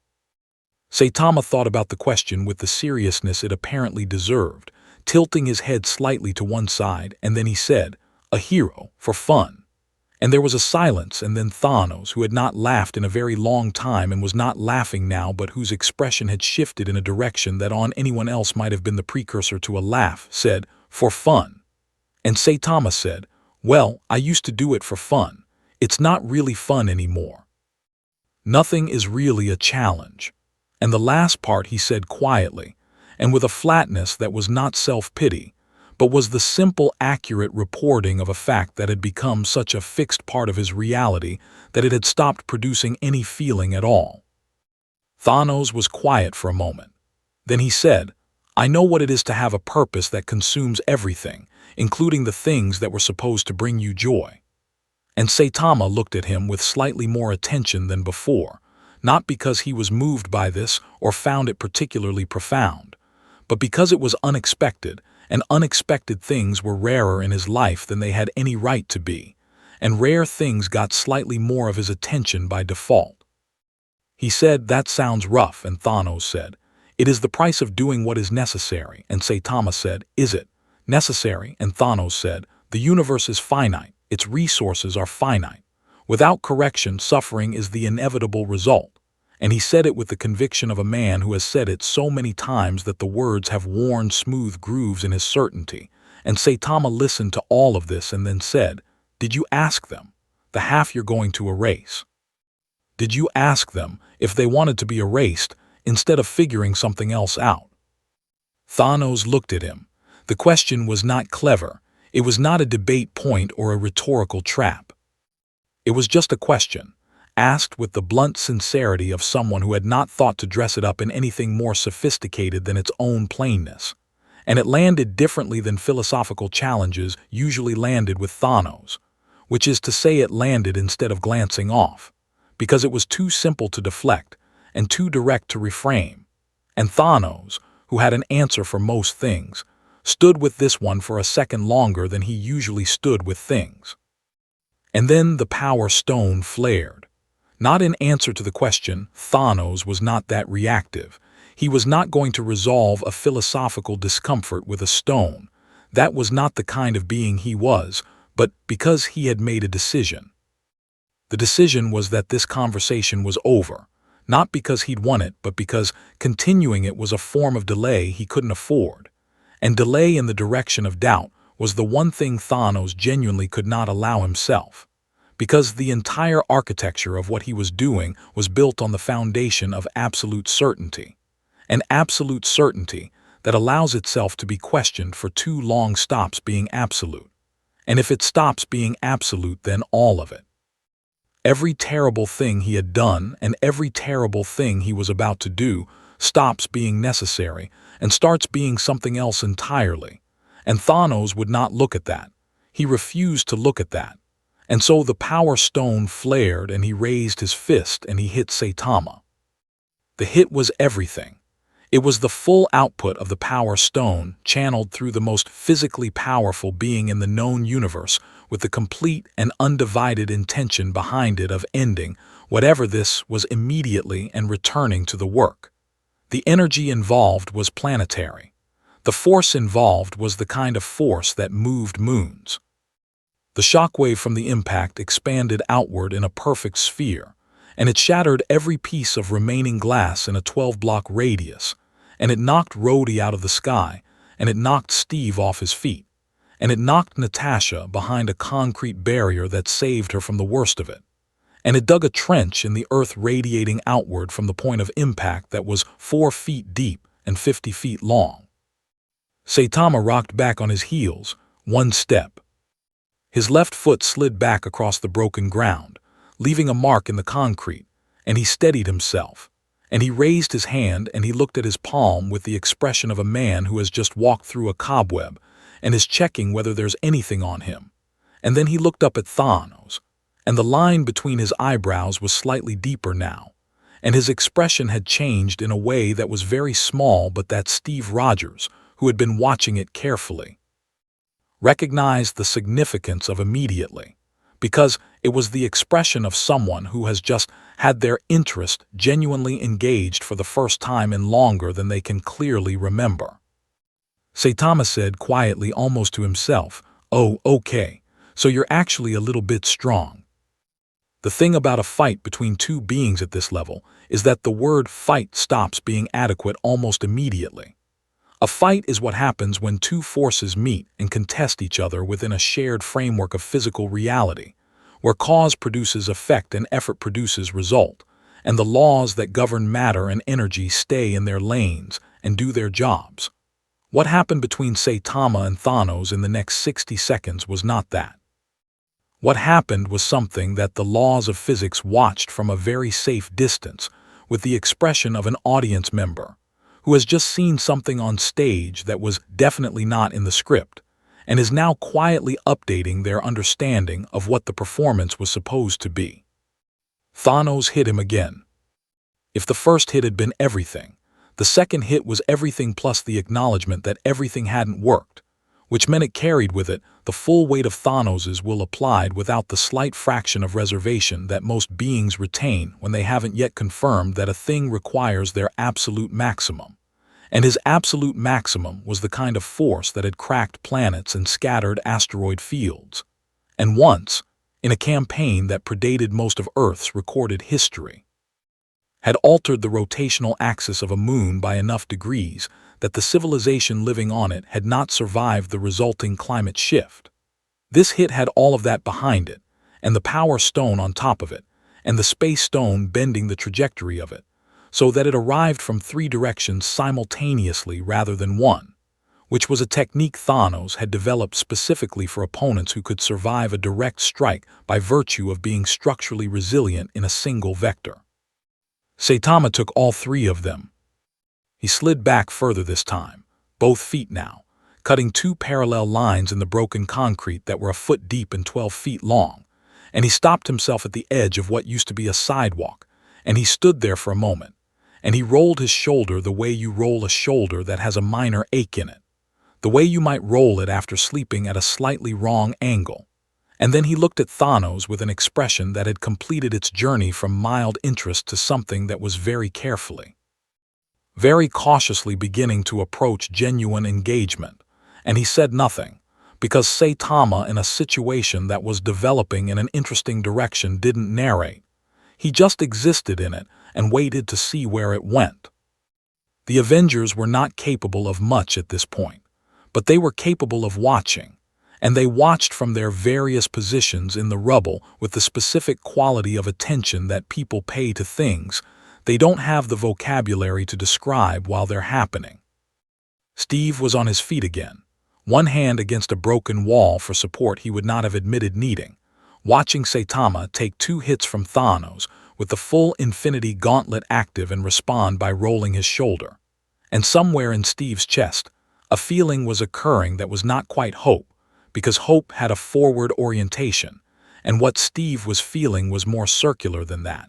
Saitama thought about the question with the seriousness it apparently deserved, tilting his head slightly to one side, and then he said, "A hero, for fun." And there was a silence, and then Thanos, who had not laughed in a very long time and was not laughing now but whose expression had shifted in a direction that on anyone else might have been the precursor to a laugh, said, "For fun." And Saitama said, "Well, I used to do it for fun. It's not really fun anymore. Nothing is really a challenge." And the last part he said quietly, and with a flatness that was not self-pity, but was the simple, accurate reporting of a fact that had become such a fixed part of his reality that it had stopped producing any feeling at all. Thanos was quiet for a moment. Then he said, "I know what it is to have a purpose that consumes everything, including the things that were supposed to bring you joy." And Saitama looked at him with slightly more attention than before, not because he was moved by this or found it particularly profound, but because it was unexpected, and unexpected things were rarer in his life than they had any right to be, and rare things got slightly more of his attention by default. He said, "That sounds rough," and Thanos said, "It is the price of doing what is necessary," and Saitama said, "Is it necessary?" And Thanos said, "The universe is finite, its resources are finite. Without correction, suffering is the inevitable result." And he said it with the conviction of a man who has said it so many times that the words have worn smooth grooves in his certainty. And Saitama listened to all of this and then said, "Did you ask them, the half you're going to erase? Did you ask them if they wanted to be erased instead of figuring something else out?" Thanos looked at him. The question was not clever. It was not a debate point or a rhetorical trap. It was just a question, asked with the blunt sincerity of someone who had not thought to dress it up in anything more sophisticated than its own plainness. and it landed differently than philosophical challenges usually landed with Thanos, which is to say it landed instead of glancing off, because it was too simple to deflect and too direct to reframe. And Thanos, who had an answer for most things, stood with this one for a second longer than he usually stood with things. And then the Power Stone flared. Not in answer to the question, Thanos was not that reactive. He was not going to resolve a philosophical discomfort with a stone. That was not the kind of being he was, but because he had made a decision. The decision was that this conversation was over, not because he'd won it, but because continuing it was a form of delay he couldn't afford. And delay in the direction of doubt was the one thing Thanos genuinely could not allow himself, because the entire architecture of what he was doing was built on the foundation of absolute certainty. An absolute certainty that allows itself to be questioned for too long stops being absolute. And if it stops being absolute, then all of it. Every terrible thing he had done and every terrible thing he was about to do stops being necessary and starts being something else entirely. And Thanos would not look at that. He refused to look at that. And so the Power Stone flared and he raised his fist and he hit Saitama. The hit was everything. It was the full output of the Power Stone, channeled through the most physically powerful being in the known universe, with the complete and undivided intention behind it of ending whatever this was immediately and returning to the work. The energy involved was planetary. The force involved was the kind of force that moved moons. The shockwave from the impact expanded outward in a perfect sphere, and it shattered every piece of remaining glass in a 12-block radius, and it knocked Rhodey out of the sky, and it knocked Steve off his feet, and it knocked Natasha behind a concrete barrier that saved her from the worst of it, and it dug a trench in the earth radiating outward from the point of impact that was 4 feet deep and 50 feet long. Saitama rocked back on his heels, one step. His left foot slid back across the broken ground, leaving a mark in the concrete, and he steadied himself. And he raised his hand and he looked at his palm with the expression of a man who has just walked through a cobweb and is checking whether there's anything on him. And then he looked up at Thanos, and the line between his eyebrows was slightly deeper now, and his expression had changed in a way that was very small, but that Steve Rogers, who had been watching it carefully, recognized the significance of immediately, because it was the expression of someone who has just had their interest genuinely engaged for the first time in longer than they can clearly remember. Saitama said quietly, almost to himself, "Oh, okay, so you're actually a little bit strong." The thing about a fight between two beings at this level is that the word fight stops being adequate almost immediately. A fight is what happens when two forces meet and contest each other within a shared framework of physical reality, where cause produces effect and effort produces result, and the laws that govern matter and energy stay in their lanes and do their jobs. What happened between Saitama and Thanos in the next 60 seconds was not that. What happened was something that the laws of physics watched from a very safe distance, with the expression of an audience member who has just seen something on stage that was definitely not in the script, and is now quietly updating their understanding of what the performance was supposed to be. Thanos hit him again. If the first hit had been everything, the second hit was everything plus the acknowledgement that everything hadn't worked, which meant it carried with it the full weight of Thanos's will applied without the slight fraction of reservation that most beings retain when they haven't yet confirmed that a thing requires their absolute maximum. And his absolute maximum was the kind of force that had cracked planets and scattered asteroid fields. And once, in a campaign that predated most of Earth's recorded history, had altered the rotational axis of a moon by enough degrees that the civilization living on it had not survived the resulting climate shift. This hit had all of that behind it, and the Power Stone on top of it, and the Space Stone bending the trajectory of it, so that it arrived from 3 directions simultaneously rather than one, which was a technique Thanos had developed specifically for opponents who could survive a direct strike by virtue of being structurally resilient in a single vector. Saitama took all 3 of them. He slid back further this time, both feet now, cutting two parallel lines in the broken concrete that were a foot deep and 12 feet long, and he stopped himself at the edge of what used to be a sidewalk, and he stood there for a moment, and he rolled his shoulder the way you roll a shoulder that has a minor ache in it, the way you might roll it after sleeping at a slightly wrong angle. And then he looked at Thanos with an expression that had completed its journey from mild interest to something that was very carefully, very cautiously beginning to approach genuine engagement. And he said nothing, because Saitama, in a situation that was developing in an interesting direction, didn't narrate. He just existed in it and waited to see where it went. The Avengers were not capable of much at this point, but they were capable of watching, and they watched from their various positions in the rubble with the specific quality of attention that people pay to things they don't have the vocabulary to describe while they're happening. Steve was on his feet again, one hand against a broken wall for support he would not have admitted needing, watching Saitama take 2 hits from Thanos with the full Infinity Gauntlet active and respond by rolling his shoulder. And somewhere in Steve's chest, a feeling was occurring that was not quite hope, because hope had a forward orientation, and what Steve was feeling was more circular than that,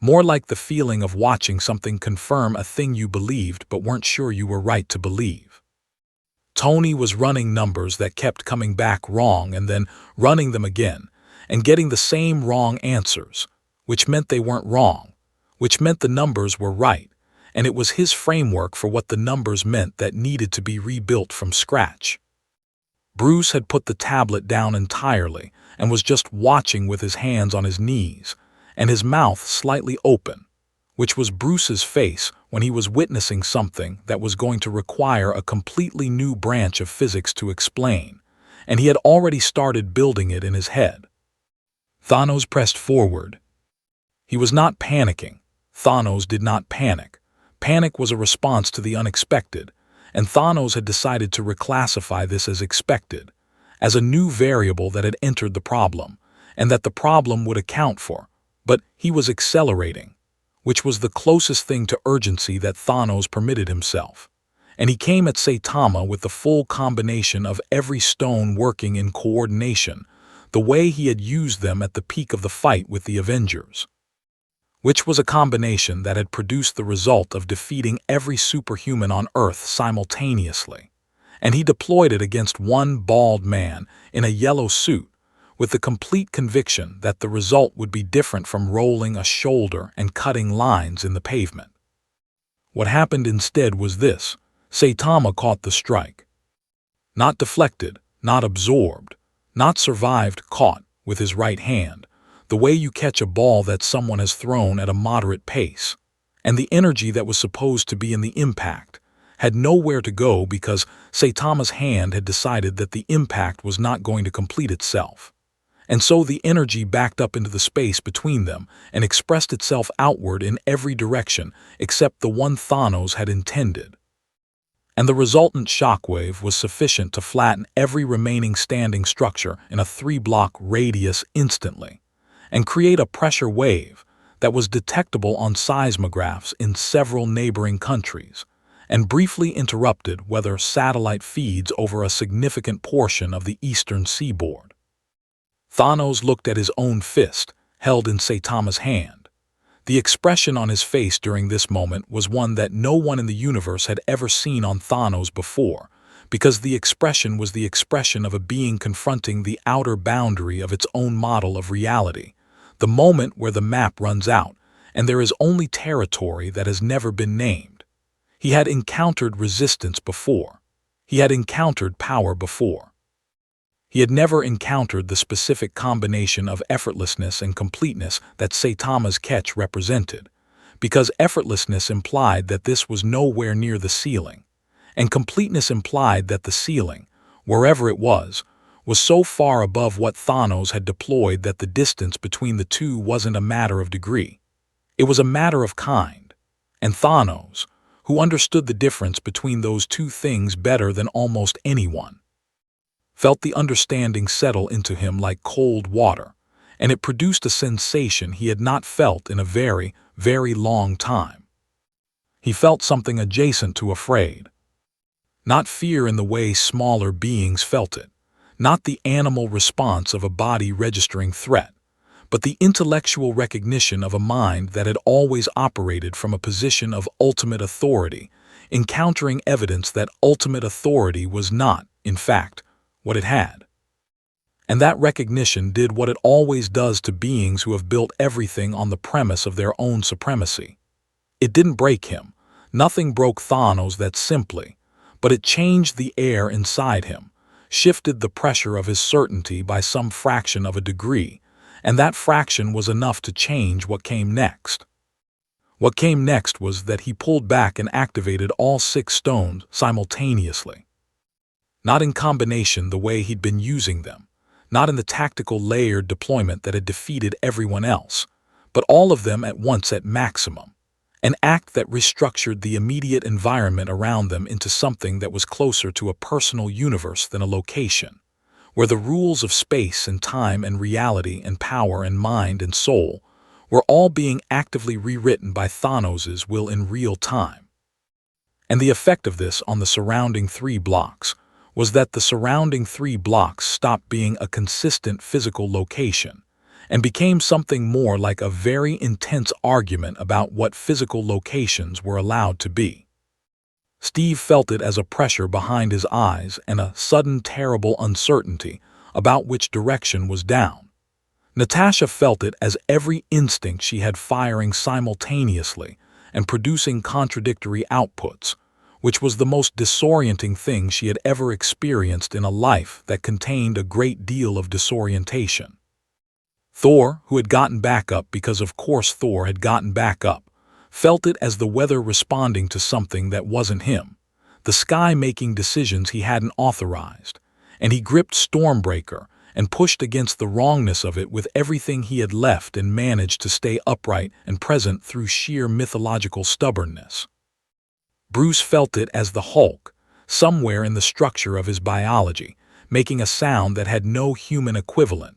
more like the feeling of watching something confirm a thing you believed but weren't sure you were right to believe. Tony was running numbers that kept coming back wrong and then running them again, and getting the same wrong answers, which meant they weren't wrong, which meant the numbers were right, and it was his framework for what the numbers meant that needed to be rebuilt from scratch. Bruce had put the tablet down entirely and was just watching with his hands on his knees, and his mouth slightly open, which was Bruce's face when he was witnessing something that was going to require a completely new branch of physics to explain, and he had already started building it in his head. Thanos pressed forward. He was not panicking. Thanos did not panic. Panic was a response to the unexpected, and Thanos had decided to reclassify this as expected, as a new variable that had entered the problem, and that the problem would account for, but he was accelerating, which was the closest thing to urgency that Thanos permitted himself. And he came at Saitama with the full combination of every stone working in coordination, the way he had used them at the peak of the fight with the Avengers, which was a combination that had produced the result of defeating every superhuman on Earth simultaneously. And he deployed it against one bald man in a yellow suit, with the complete conviction that the result would be different from rolling a shoulder and cutting lines in the pavement. What happened instead was this: Saitama caught the strike. Not deflected, not absorbed, not survived, caught with his right hand, the way you catch a ball that someone has thrown at a moderate pace, and the energy that was supposed to be in the impact had nowhere to go because Saitama's hand had decided that the impact was not going to complete itself. And so the energy backed up into the space between them and expressed itself outward in every direction except the one Thanos had intended. And the resultant shockwave was sufficient to flatten every remaining standing structure in a 3-block radius instantly, and create a pressure wave that was detectable on seismographs in several neighboring countries, and briefly interrupted weather satellite feeds over a significant portion of the eastern seaboard. Thanos looked at his own fist, held in Saitama's hand. The expression on his face during this moment was one that no one in the universe had ever seen on Thanos before, because the expression was the expression of a being confronting the outer boundary of its own model of reality, the moment where the map runs out, and there is only territory that has never been named. He had encountered resistance before. He had encountered power before. He had never encountered the specific combination of effortlessness and completeness that Saitama's catch represented, because effortlessness implied that this was nowhere near the ceiling, and completeness implied that the ceiling, wherever it was so far above what Thanos had deployed that the distance between the two wasn't a matter of degree. It was a matter of kind, and Thanos, who understood the difference between those two things better than almost anyone, felt the understanding settle into him like cold water, and it produced a sensation he had not felt in a very, very long time. He felt something adjacent to afraid. Not fear in the way smaller beings felt it, not the animal response of a body registering threat, but the intellectual recognition of a mind that had always operated from a position of ultimate authority, encountering evidence that ultimate authority was not, in fact, what it had. And that recognition did what it always does to beings who have built everything on the premise of their own supremacy. It didn't break him. Nothing broke Thanos that simply, but it changed the air inside him, shifted the pressure of his certainty by some fraction of a degree, and that fraction was enough to change what came next. What came next was that he pulled back and activated all 6 stones simultaneously. Not in combination the way he'd been using them, not in the tactical layered deployment that had defeated everyone else, but all of them at once at maximum. An act that restructured the immediate environment around them into something that was closer to a personal universe than a location, where the rules of space and time and reality and power and mind and soul were all being actively rewritten by Thanos' will in real time. And the effect of this on the surrounding 3 blocks was that the surrounding 3 blocks stopped being a consistent physical location and became something more like a very intense argument about what physical locations were allowed to be. Steve felt it as a pressure behind his eyes and a sudden terrible uncertainty about which direction was down. Natasha felt it as every instinct she had firing simultaneously and producing contradictory outputs, which was the most disorienting thing she had ever experienced in a life that contained a great deal of disorientation. Thor, who had gotten back up because of course Thor had gotten back up, felt it as the weather responding to something that wasn't him, the sky making decisions he hadn't authorized, and he gripped Stormbreaker and pushed against the wrongness of it with everything he had left and managed to stay upright and present through sheer mythological stubbornness. Bruce felt it as the Hulk, somewhere in the structure of his biology, making a sound that had no human equivalent,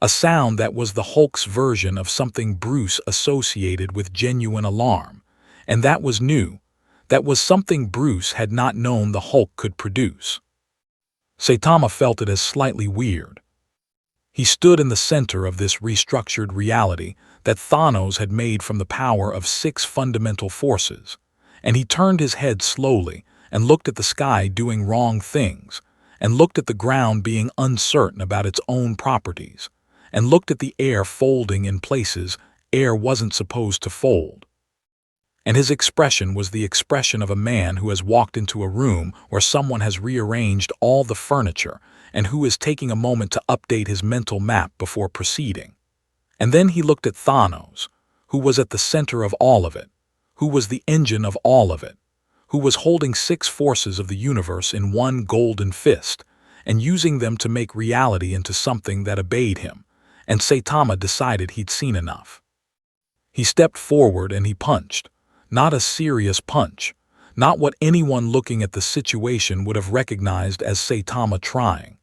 a sound that was the Hulk's version of something Bruce associated with genuine alarm, and that was new, that was something Bruce had not known the Hulk could produce. Saitama felt it as slightly weird. He stood in the center of this restructured reality that Thanos had made from the power of 6 fundamental forces, and he turned his head slowly and looked at the sky doing wrong things, and looked at the ground being uncertain about its own properties, and looked at the air folding in places air wasn't supposed to fold. And his expression was the expression of a man who has walked into a room where someone has rearranged all the furniture and who is taking a moment to update his mental map before proceeding. And then he looked at Thanos, who was at the center of all of it, who was the engine of all of it, who was holding 6 forces of the universe in one golden fist and using them to make reality into something that obeyed him, and Saitama decided he'd seen enough. He stepped forward and he punched, not a serious punch, not what anyone looking at the situation would have recognized as Saitama trying.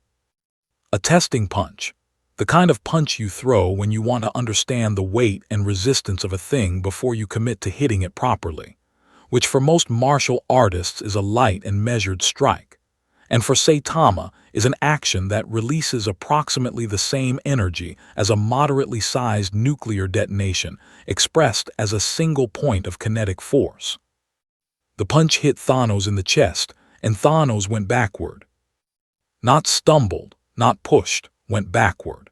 A testing punch, the kind of punch you throw when you want to understand the weight and resistance of a thing before you commit to hitting it properly, which for most martial artists is a light and measured strike, and for Saitama is an action that releases approximately the same energy as a moderately sized nuclear detonation expressed as a single point of kinetic force. The punch hit Thanos in the chest, and Thanos went backward. Not stumbled, not pushed, went backward,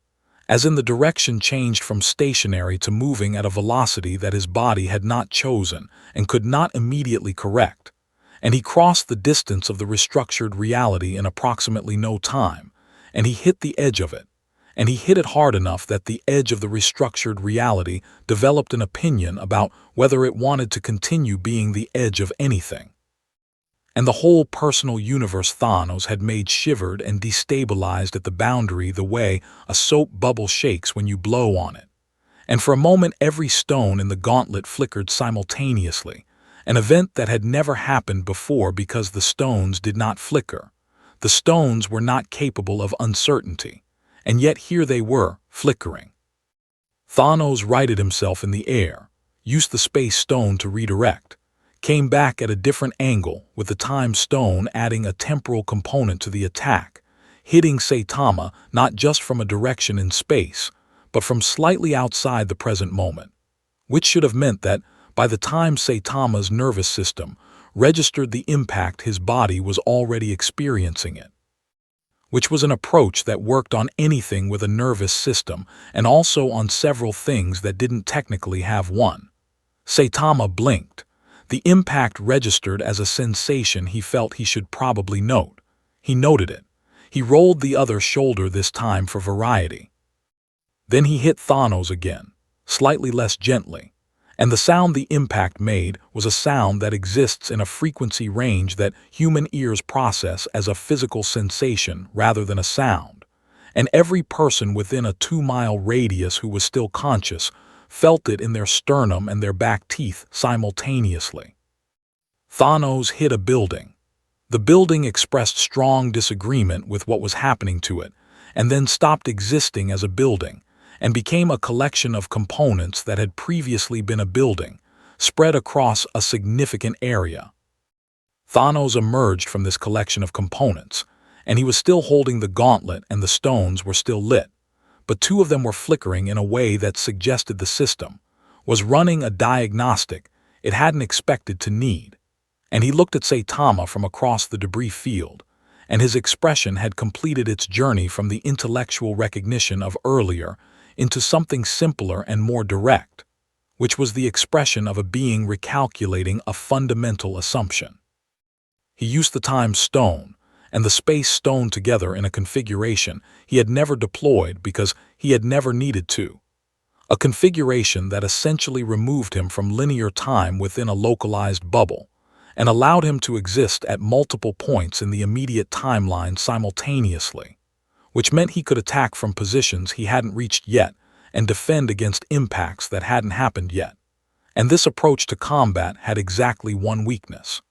as in the direction changed from stationary to moving at a velocity that his body had not chosen and could not immediately correct, and he crossed the distance of the restructured reality in approximately no time, and he hit the edge of it, and he hit it hard enough that the edge of the restructured reality developed an opinion about whether it wanted to continue being the edge of anything. And the whole personal universe Thanos had made shivered and destabilized at the boundary the way a soap bubble shakes when you blow on it. And for a moment every stone in the gauntlet flickered simultaneously, an event that had never happened before because the stones did not flicker. The stones were not capable of uncertainty, and yet here they were, flickering. Thanos righted himself in the air, used the space stone to redirect, came back at a different angle, with the time stone adding a temporal component to the attack, hitting Saitama not just from a direction in space, but from slightly outside the present moment, which should have meant that, by the time Saitama's nervous system registered the impact, his body was already experiencing it. Which was an approach that worked on anything with a nervous system and also on several things that didn't technically have one. Saitama blinked. The impact registered as a sensation he felt he should probably note. He noted it. He rolled the other shoulder this time for variety. Then he hit Thanos again, slightly less gently, and the sound the impact made was a sound that exists in a frequency range that human ears process as a physical sensation rather than a sound, and every person within a 2-mile radius who was still conscious felt it in their sternum and their back teeth simultaneously. Thanos hit a building. The building expressed strong disagreement with what was happening to it, and then stopped existing as a building, and became a collection of components that had previously been a building, spread across a significant area. Thanos emerged from this collection of components, and he was still holding the gauntlet and the stones were still lit, but 2 of them were flickering in a way that suggested the system was running a diagnostic it hadn't expected to need. And he looked at Saitama from across the debris field, and his expression had completed its journey from the intellectual recognition of earlier into something simpler and more direct, which was the expression of a being recalculating a fundamental assumption. He used the time stone and the space stone together in a configuration he had never deployed because he had never needed to, a configuration that essentially removed him from linear time within a localized bubble and allowed him to exist at multiple points in the immediate timeline simultaneously, which meant he could attack from positions he hadn't reached yet and defend against impacts that hadn't happened yet. And this approach to combat had exactly one weakness,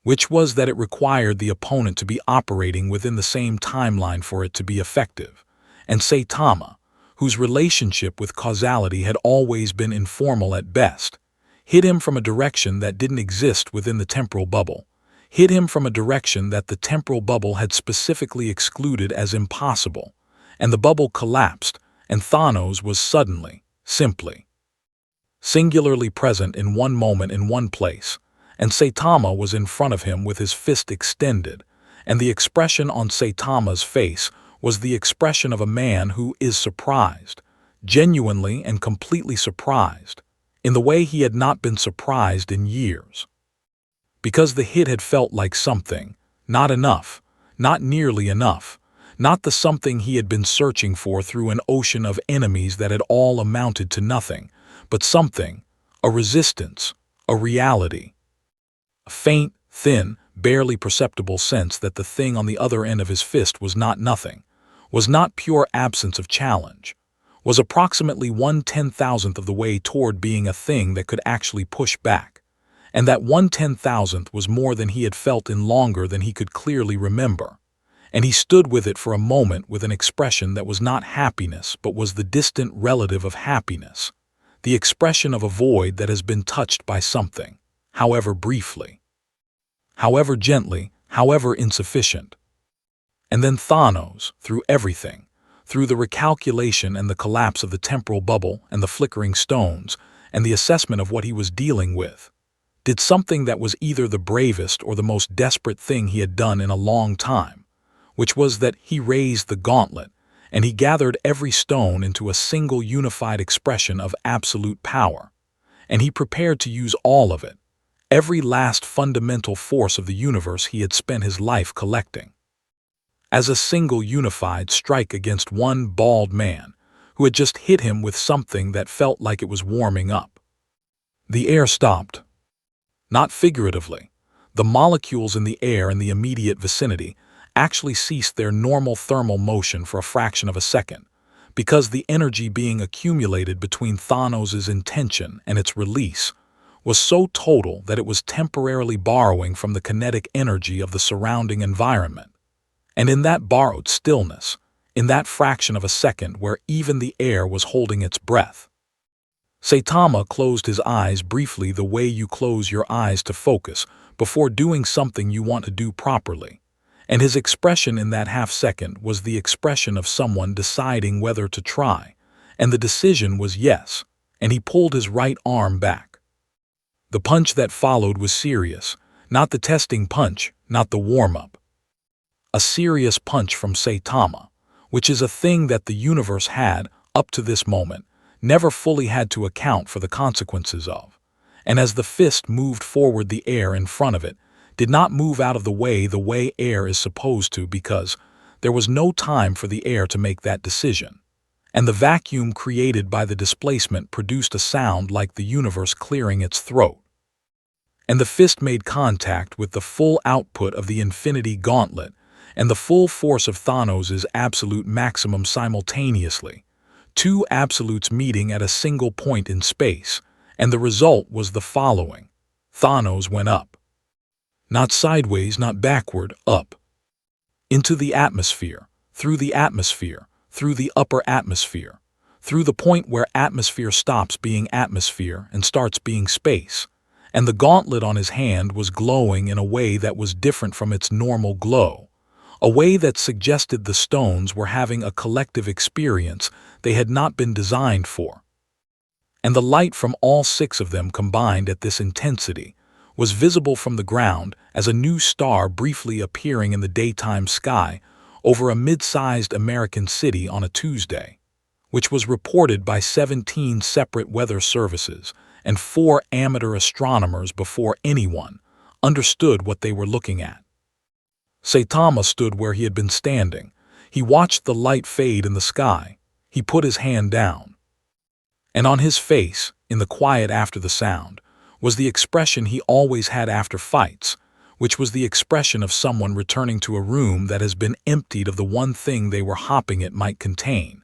which was that it required the opponent to be operating within the same timeline for it to be effective. And Saitama, whose relationship with causality had always been informal at best, hit him from a direction that didn't exist within the temporal bubble, hit him from a direction that the temporal bubble had specifically excluded as impossible, and the bubble collapsed, and Thanos was suddenly, simply, singularly present in one moment in one place, and Saitama was in front of him with his fist extended, and the expression on Saitama's face was the expression of a man who is surprised, genuinely and completely surprised, in the way he had not been surprised in years. Because the hit had felt like something, not enough, not nearly enough, not the something he had been searching for through an ocean of enemies that had all amounted to nothing, but something, a resistance, a reality. A faint, thin, barely perceptible sense that the thing on the other end of his fist was not nothing, was not pure absence of challenge, was approximately 1/10,000th of the way toward being a thing that could actually push back, and that 1/10,000th was more than he had felt in longer than he could clearly remember, and he stood with it for a moment with an expression that was not happiness but was the distant relative of happiness, the expression of a void that has been touched by something, however briefly, however gently, however insufficient. And then Thanos, through everything, through the recalculation and the collapse of the temporal bubble and the flickering stones and the assessment of what he was dealing with, did something that was either the bravest or the most desperate thing he had done in a long time, which was that he raised the gauntlet and he gathered every stone into a single unified expression of absolute power, and he prepared to use all of it, every last fundamental force of the universe he had spent his life collecting, as a single unified strike against one bald man who had just hit him with something that felt like it was warming up. The air stopped. Not figuratively. The molecules in the air in the immediate vicinity actually ceased their normal thermal motion for a fraction of a second, because the energy being accumulated between Thanos' intention and its release was so total that it was temporarily borrowing from the kinetic energy of the surrounding environment. And in that borrowed stillness, in that fraction of a second where even the air was holding its breath, Saitama closed his eyes briefly the way you close your eyes to focus before doing something you want to do properly. And his expression in that half-second was the expression of someone deciding whether to try, and the decision was yes, and he pulled his right arm back. The punch that followed was serious, not the testing punch, not the warm-up. A serious punch from Saitama, which is a thing that the universe had, up to this moment, never fully had to account for the consequences of. And as the fist moved forward, the air in front of it did not move out of the way air is supposed to, because there was no time for the air to make that decision. And the vacuum created by the displacement produced a sound like the universe clearing its throat. And the fist made contact with the full output of the Infinity Gauntlet and the full force of Thanos' absolute maximum simultaneously, two absolutes meeting at a single point in space, and the result was the following. Thanos went up. Not sideways, not backward, up. Into the atmosphere, through the upper atmosphere, through the point where atmosphere stops being atmosphere and starts being space. And the gauntlet on his hand was glowing in a way that was different from its normal glow, a way that suggested the stones were having a collective experience they had not been designed for. And the light from all six of them combined at this intensity was visible from the ground as a new star briefly appearing in the daytime sky over a mid-sized American city on a Tuesday, which was reported by 17 separate weather services and 4 amateur astronomers before anyone understood what they were looking at. Saitama stood where he had been standing. He watched the light fade in the sky. He put his hand down. And on his face, in the quiet after the sound, was the expression he always had after fights, which was the expression of someone returning to a room that has been emptied of the one thing they were hoping it might contain.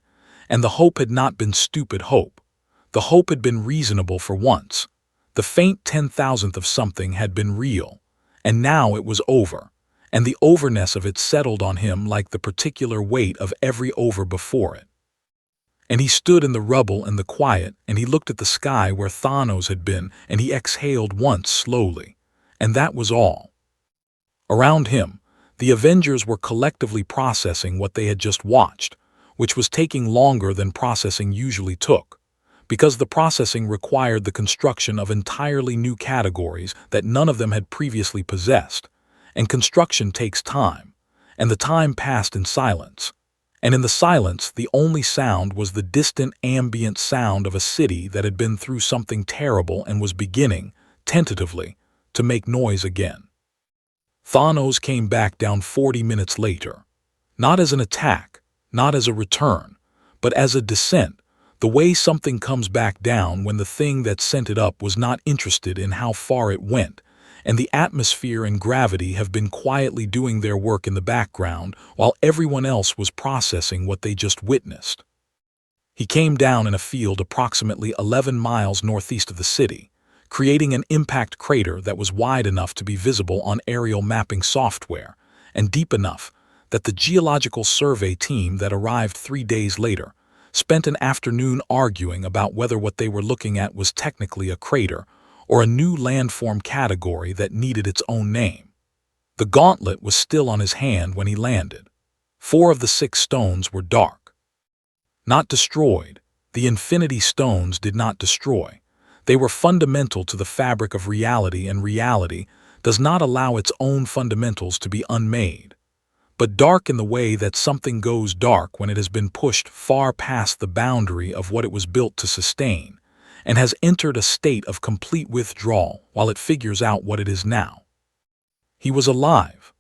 And the hope had not been stupid hope. The hope had been reasonable for once. The faint 10,000th of something had been real, and now it was over, and the overness of it settled on him like the particular weight of every over before it. And he stood in the rubble and the quiet, and he looked at the sky where Thanos had been, and he exhaled once slowly, and that was all. Around him, the Avengers were collectively processing what they had just watched, which was taking longer than processing usually took, because the processing required the construction of entirely new categories that none of them had previously possessed, and construction takes time, and the time passed in silence. And in the silence, the only sound was the distant ambient sound of a city that had been through something terrible and was beginning, tentatively, to make noise again. Thanos came back down 40 minutes later, not as an attack, not as a return, but as a descent, the way something comes back down when the thing that sent it up was not interested in how far it went, and the atmosphere and gravity have been quietly doing their work in the background while everyone else was processing what they just witnessed. He came down in a field approximately 11 miles northeast of the city, creating an impact crater that was wide enough to be visible on aerial mapping software, and deep enough that the geological survey team that arrived 3 days later spent an afternoon arguing about whether what they were looking at was technically a crater or a new landform category that needed its own name. The gauntlet was still on his hand when he landed. 4 of the 6 stones were dark. Not destroyed. The Infinity Stones did not destroy. They were fundamental to the fabric of reality, and reality does not allow its own fundamentals to be unmade. But dark in the way that something goes dark when it has been pushed far past the boundary of what it was built to sustain, and has entered a state of complete withdrawal while it figures out what it is now. He was alive,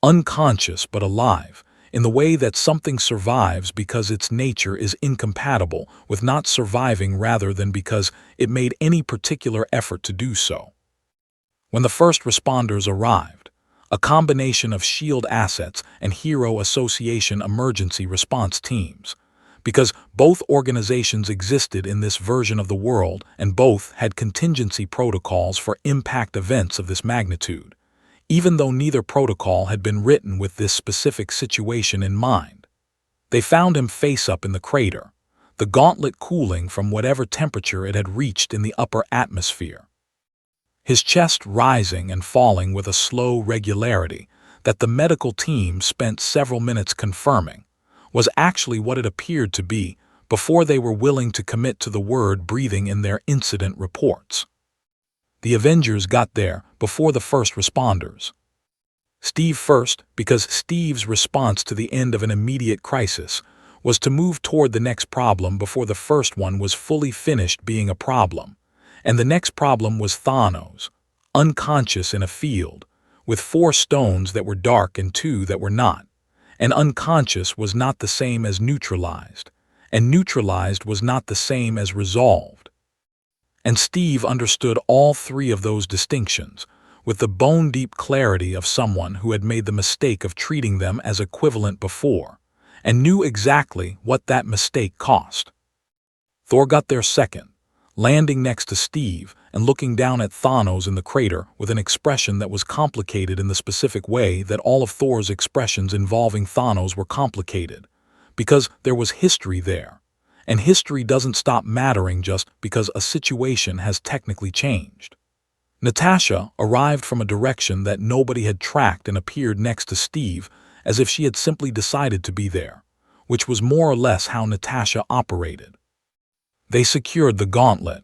unconscious but alive, in the way that something survives because its nature is incompatible with not surviving rather than because it made any particular effort to do so. When the first responders arrived, a combination of SHIELD assets and Hero Association emergency response teams, because both organizations existed in this version of the world and both had contingency protocols for impact events of this magnitude, even though neither protocol had been written with this specific situation in mind. They found him face up in the crater, the gauntlet cooling from whatever temperature it had reached in the upper atmosphere. His chest rising and falling with a slow regularity that the medical team spent several minutes confirming was actually what it appeared to be before they were willing to commit to the word breathing in their incident reports. The Avengers got there before the first responders. Steve first, because Steve's response to the end of an immediate crisis was to move toward the next problem before the first one was fully finished being a problem. And the next problem was Thanos, unconscious in a field, with 4 stones that were dark and 2 that were not. And unconscious was not the same as neutralized, and neutralized was not the same as resolved. And Steve understood all 3 of those distinctions, with the bone-deep clarity of someone who had made the mistake of treating them as equivalent before, and knew exactly what that mistake cost. Thor got there second, landing next to Steve and looking down at Thanos in the crater with an expression that was complicated in the specific way that all of Thor's expressions involving Thanos were complicated, because there was history there, and history doesn't stop mattering just because a situation has technically changed. Natasha arrived from a direction that nobody had tracked and appeared next to Steve as if she had simply decided to be there, which was more or less how Natasha operated. They secured the gauntlet.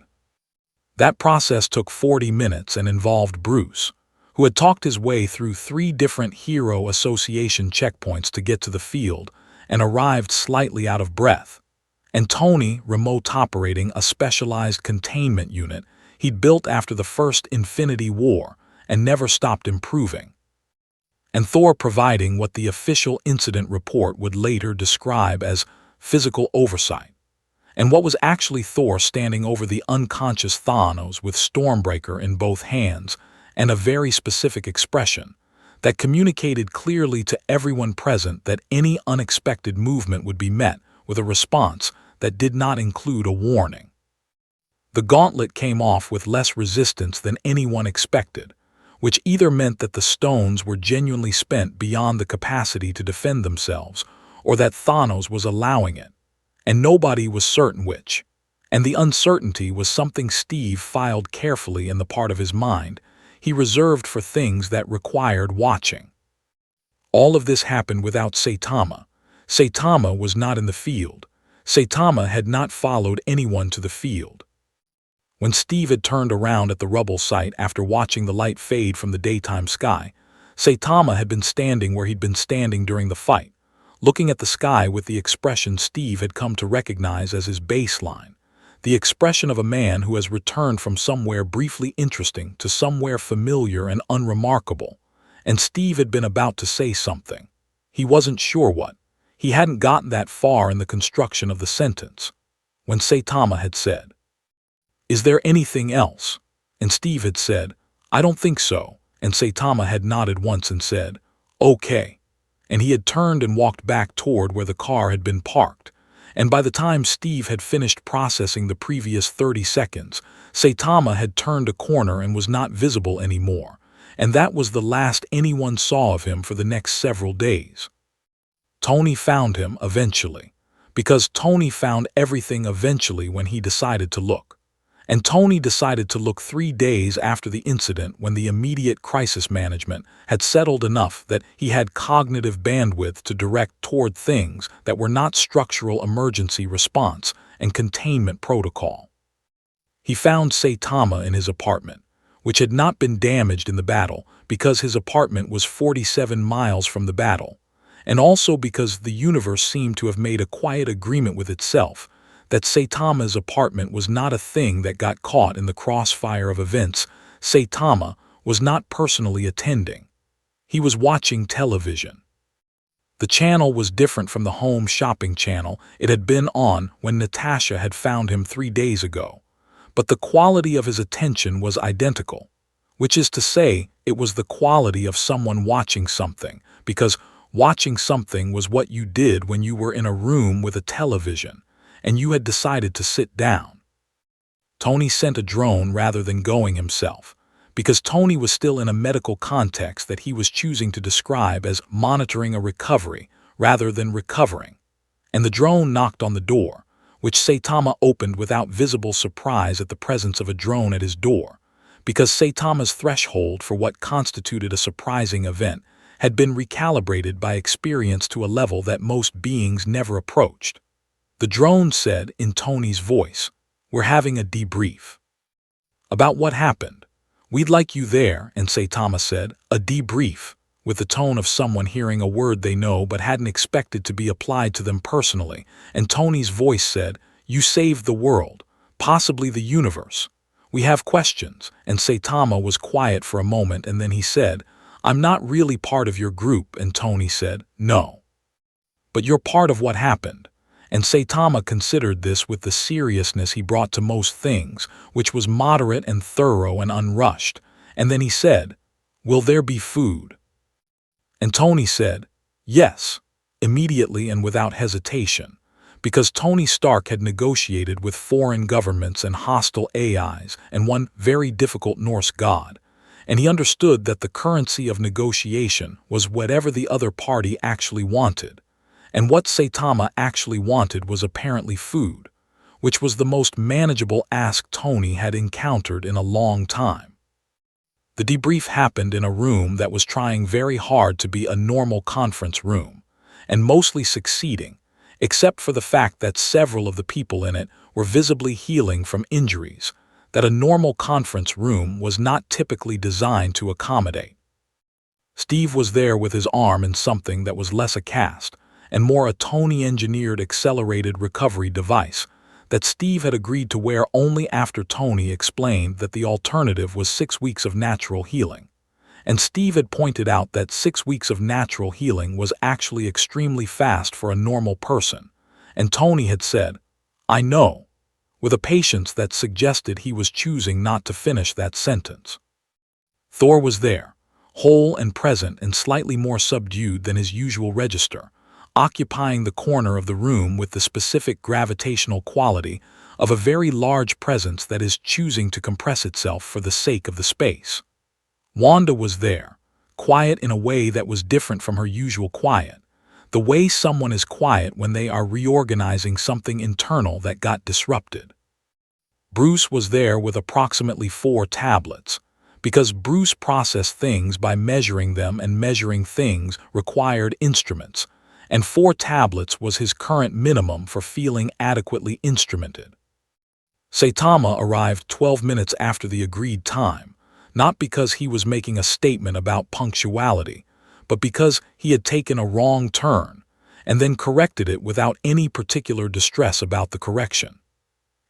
That process took 40 minutes and involved Bruce, who had talked his way through 3 different Hero Association checkpoints to get to the field and arrived slightly out of breath, and Tony remote operating a specialized containment unit he'd built after the first Infinity War and never stopped improving, and Thor providing what the official incident report would later describe as physical oversight, and what was actually Thor standing over the unconscious Thanos with Stormbreaker in both hands and a very specific expression that communicated clearly to everyone present that any unexpected movement would be met with a response that did not include a warning. The gauntlet came off with less resistance than anyone expected, which either meant that the stones were genuinely spent beyond the capacity to defend themselves, or that Thanos was allowing it, and nobody was certain which. And the uncertainty was something Steve filed carefully in the part of his mind he reserved for things that required watching. All of this happened without Saitama. Saitama was not in the field. Saitama had not followed anyone to the field. When Steve had turned around at the rubble site after watching the light fade from the daytime sky, Saitama had been standing where he'd been standing during the fight, looking at the sky with the expression Steve had come to recognize as his baseline, the expression of a man who has returned from somewhere briefly interesting to somewhere familiar and unremarkable, and Steve had been about to say something. He wasn't sure what. He hadn't gotten that far in the construction of the sentence, when Saitama had said, "Is there anything else?" And Steve had said, "I don't think so," and Saitama had nodded once and said, "Okay." And he had turned and walked back toward where the car had been parked, and by the time Steve had finished processing the previous 30 seconds, Saitama had turned a corner and was not visible anymore, and that was the last anyone saw of him for the next several days. Tony found him eventually, because Tony found everything eventually when he decided to look. And Tony decided to look 3 days after the incident when the immediate crisis management had settled enough that he had cognitive bandwidth to direct toward things that were not structural emergency response and containment protocol. He found Saitama in his apartment, which had not been damaged in the battle because his apartment was 47 miles from the battle, and also because the universe seemed to have made a quiet agreement with itself that Saitama's apartment was not a thing that got caught in the crossfire of events. Saitama was not personally attending. He was watching television. The channel was different from the home shopping channel it had been on when Natasha had found him 3 days ago, but the quality of his attention was identical, which is to say, it was the quality of someone watching something, because watching something was what you did when you were in a room with a television, and you had decided to sit down. Tony sent a drone rather than going himself, because Tony was still in a medical context that he was choosing to describe as monitoring a recovery rather than recovering, and the drone knocked on the door, which Saitama opened without visible surprise at the presence of a drone at his door, because Saitama's threshold for what constituted a surprising event had been recalibrated by experience to a level that most beings never approached. The drone said in Tony's voice, "We're having a debrief." "About what happened? We'd like you there," and Saitama said, "A debrief," with the tone of someone hearing a word they know but hadn't expected to be applied to them personally, and Tony's voice said, "You saved the world, possibly the universe. We have questions," and Saitama was quiet for a moment and then he said, "I'm not really part of your group," and Tony said, "No. But you're part of what happened." And Saitama considered this with the seriousness he brought to most things, which was moderate and thorough and unrushed, and then he said, "Will there be food?" And Tony said, "Yes," immediately and without hesitation, because Tony Stark had negotiated with foreign governments and hostile AIs and one very difficult Norse god, and he understood that the currency of negotiation was whatever the other party actually wanted. And what Saitama actually wanted was apparently food, which was the most manageable ask Tony had encountered in a long time. The debrief happened in a room that was trying very hard to be a normal conference room, and mostly succeeding, except for the fact that several of the people in it were visibly healing from injuries that a normal conference room was not typically designed to accommodate. Steve was there with his arm in something that was less a cast and more a Tony-engineered accelerated recovery device that Steve had agreed to wear only after Tony explained that the alternative was 6 weeks of natural healing. And Steve had pointed out that 6 weeks of natural healing was actually extremely fast for a normal person, and Tony had said, "I know," with a patience that suggested he was choosing not to finish that sentence. Thor was there, whole and present and slightly more subdued than his usual register, occupying the corner of the room with the specific gravitational quality of a very large presence that is choosing to compress itself for the sake of the space. Wanda was there, quiet in a way that was different from her usual quiet, the way someone is quiet when they are reorganizing something internal that got disrupted. Bruce was there with approximately 4 tablets, because Bruce processed things by measuring them, and measuring things required instruments, and 4 tablets was his current minimum for feeling adequately instrumented. Saitama arrived 12 minutes after the agreed time, not because he was making a statement about punctuality, but because he had taken a wrong turn, and then corrected it without any particular distress about the correction.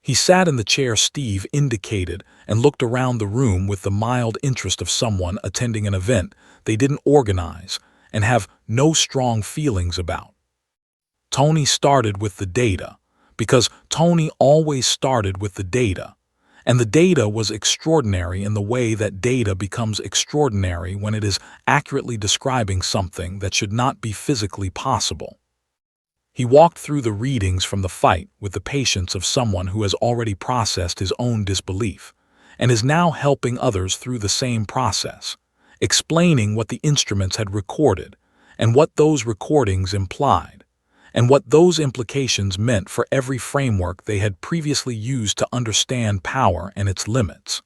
He sat in the chair Steve indicated and looked around the room with the mild interest of someone attending an event they didn't organize and have no strong feelings about. Tony started with the data, because Tony always started with the data, and the data was extraordinary in the way that data becomes extraordinary when it is accurately describing something that should not be physically possible. He walked through the readings from the fight with the patience of someone who has already processed his own disbelief, and is now helping others through the same process, explaining what the instruments had recorded, and what those recordings implied, and what those implications meant for every framework they had previously used to understand power and its limits.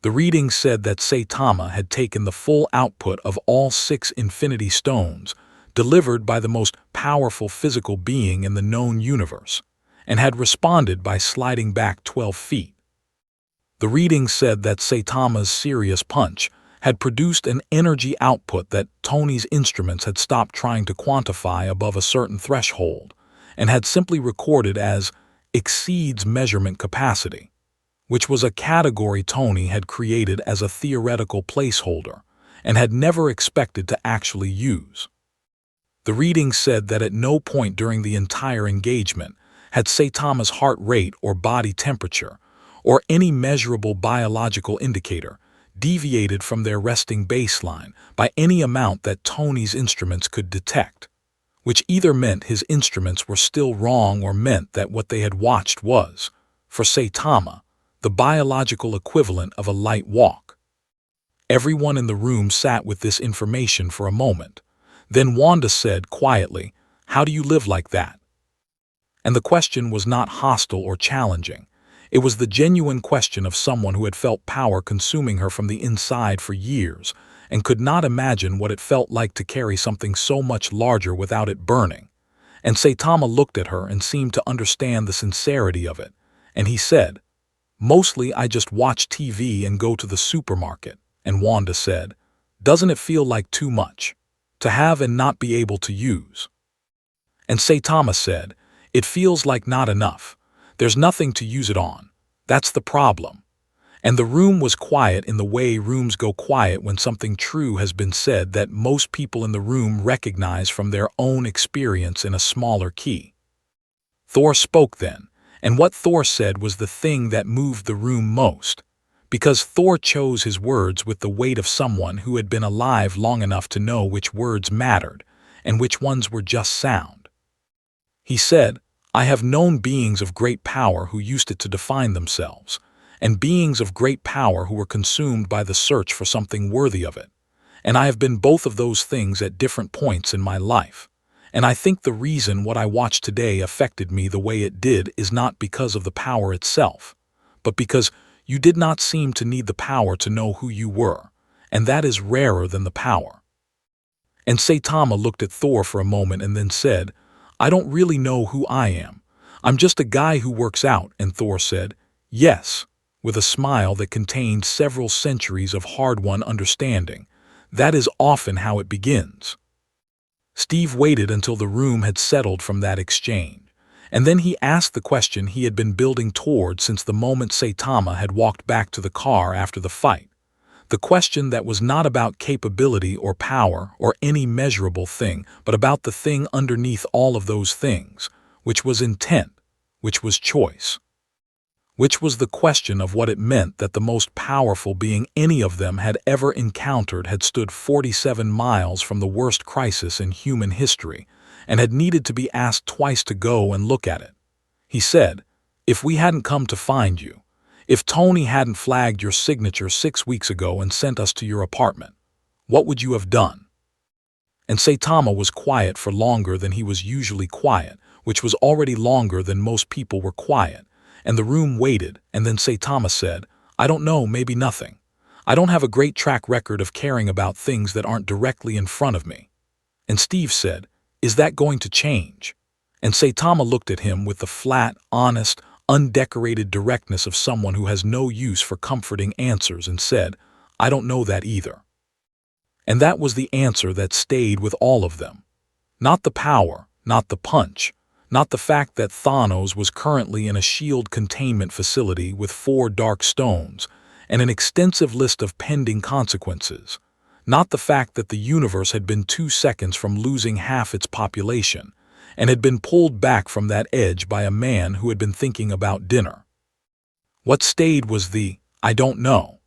The reading said that Saitama had taken the full output of all 6 Infinity Stones, delivered by the most powerful physical being in the known universe, and had responded by sliding back 12 feet. The reading said that Saitama's serious punch had produced an energy output that Tony's instruments had stopped trying to quantify above a certain threshold, and had simply recorded as exceeds measurement capacity, which was a category Tony had created as a theoretical placeholder, and had never expected to actually use. The reading said that at no point during the entire engagement had Saitama's heart rate or body temperature, or any measurable biological indicator, deviated from their resting baseline by any amount that Tony's instruments could detect, which either meant his instruments were still wrong or meant that what they had watched was, for Saitama, the biological equivalent of a light walk. Everyone in the room sat with this information for a moment. Then Wanda said quietly, "How do you live like that?" And the question was not hostile or challenging. It was the genuine question of someone who had felt power consuming her from the inside for years and could not imagine what it felt like to carry something so much larger without it burning. And Saitama looked at her and seemed to understand the sincerity of it, and he said, "Mostly I just watch TV and go to the supermarket." And Wanda said, "Doesn't it feel like too much? To have and not be able to use?" And Saitama said, "It feels like not enough. There's nothing to use it on. That's the problem." And the room was quiet in the way rooms go quiet when something true has been said that most people in the room recognize from their own experience in a smaller key. Thor spoke then, and what Thor said was the thing that moved the room most, because Thor chose his words with the weight of someone who had been alive long enough to know which words mattered and which ones were just sound. He said, "I have known beings of great power who used it to define themselves, and beings of great power who were consumed by the search for something worthy of it. And I have been both of those things at different points in my life. And I think the reason what I watched today affected me the way it did is not because of the power itself, but because you did not seem to need the power to know who you were, and that is rarer than the power." And Saitama looked at Thor for a moment and then said, "I don't really know who I am. I'm just a guy who works out." And Thor said, "Yes," with a smile that contained several centuries of hard-won understanding. "That is often how it begins." Steve waited until the room had settled from that exchange, and then he asked the question he had been building toward since the moment Saitama had walked back to the car after the fight. The question that was not about capability or power or any measurable thing, but about the thing underneath all of those things, which was intent, which was choice. Which was the question of what it meant that the most powerful being any of them had ever encountered had stood 47 miles from the worst crisis in human history and had needed to be asked twice to go and look at it. He said, "If we hadn't come to find you, if Tony hadn't flagged your signature 6 weeks ago and sent us to your apartment, what would you have done?" And Saitama was quiet for longer than he was usually quiet, which was already longer than most people were quiet. And the room waited, and then Saitama said, "I don't know, maybe nothing. I don't have a great track record of caring about things that aren't directly in front of me." And Steve said, "Is that going to change?" And Saitama looked at him with the flat, honest, undecorated directness of someone who has no use for comforting answers and said, "I don't know that either." And that was the answer that stayed with all of them. Not the power, not the punch, not the fact that Thanos was currently in a shield containment facility with 4 dark stones and an extensive list of pending consequences. Not the fact that the universe had been 2 seconds from losing half its population and had been pulled back from that edge by a man who had been thinking about dinner. What stayed was the, "I don't know,"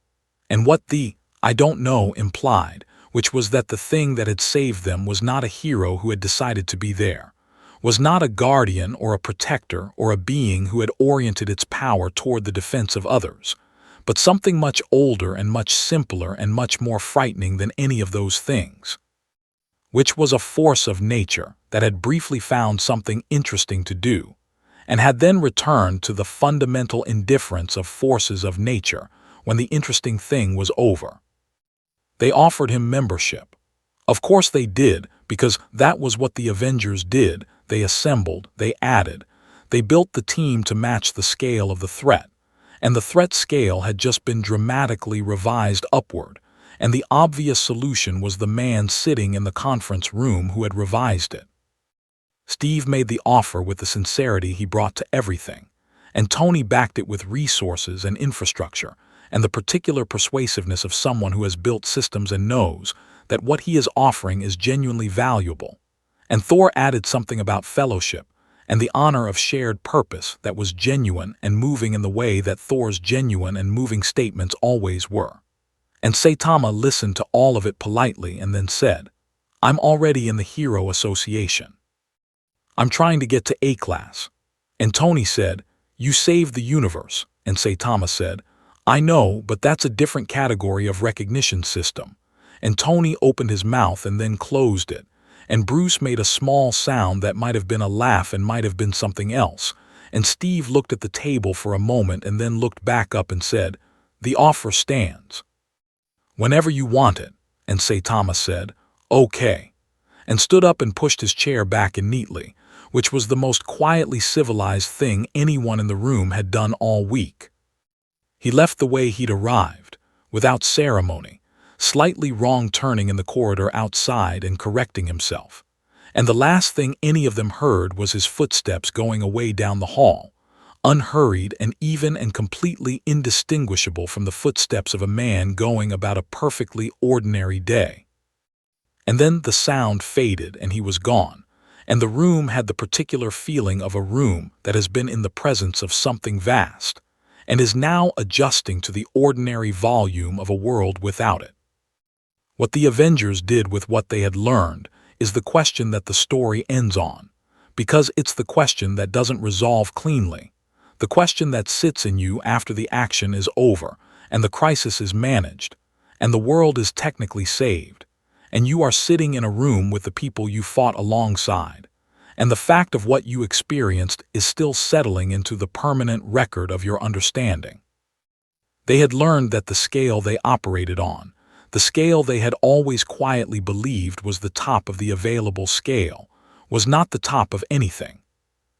and what the, "I don't know" implied, which was that the thing that had saved them was not a hero who had decided to be there, was not a guardian or a protector or a being who had oriented its power toward the defense of others, but something much older and much simpler and much more frightening than any of those things, which was a force of nature that had briefly found something interesting to do, and had then returned to the fundamental indifference of forces of nature when the interesting thing was over. They offered him membership. Of course they did, because that was what the Avengers did. They assembled, they added, they built the team to match the scale of the threat, and the threat scale had just been dramatically revised upward, and the obvious solution was the man sitting in the conference room who had revised it. Steve made the offer with the sincerity he brought to everything, and Tony backed it with resources and infrastructure, and the particular persuasiveness of someone who has built systems and knows that what he is offering is genuinely valuable. And Thor added something about fellowship and the honor of shared purpose that was genuine and moving in the way that Thor's genuine and moving statements always were. And Saitama listened to all of it politely and then said, "I'm already in the Hero Association. I'm trying to get to A class." And Tony said, "You saved the universe." And Saitama said, "I know, but that's a different category of recognition system." And Tony opened his mouth and then closed it, and Bruce made a small sound that might have been a laugh and might have been something else, and Steve looked at the table for a moment and then looked back up and said, "The offer stands." "Whenever you want it," and Saitama said, "Okay," and stood up and pushed his chair back in neatly, which was the most quietly civilized thing anyone in the room had done all week. He left the way he'd arrived, without ceremony, slightly wrong-turning in the corridor outside and correcting himself. And the last thing any of them heard was his footsteps going away down the hall, unhurried and even and completely indistinguishable from the footsteps of a man going about a perfectly ordinary day. And then the sound faded and he was gone, and the room had the particular feeling of a room that has been in the presence of something vast, and is now adjusting to the ordinary volume of a world without it. What the Avengers did with what they had learned is the question that the story ends on, because it's the question that doesn't resolve cleanly, the question that sits in you after the action is over and the crisis is managed, and the world is technically saved, and you are sitting in a room with the people you fought alongside, and the fact of what you experienced is still settling into the permanent record of your understanding. They had learned that the scale they operated on, the scale they had always quietly believed was the top of the available scale, was not the top of anything.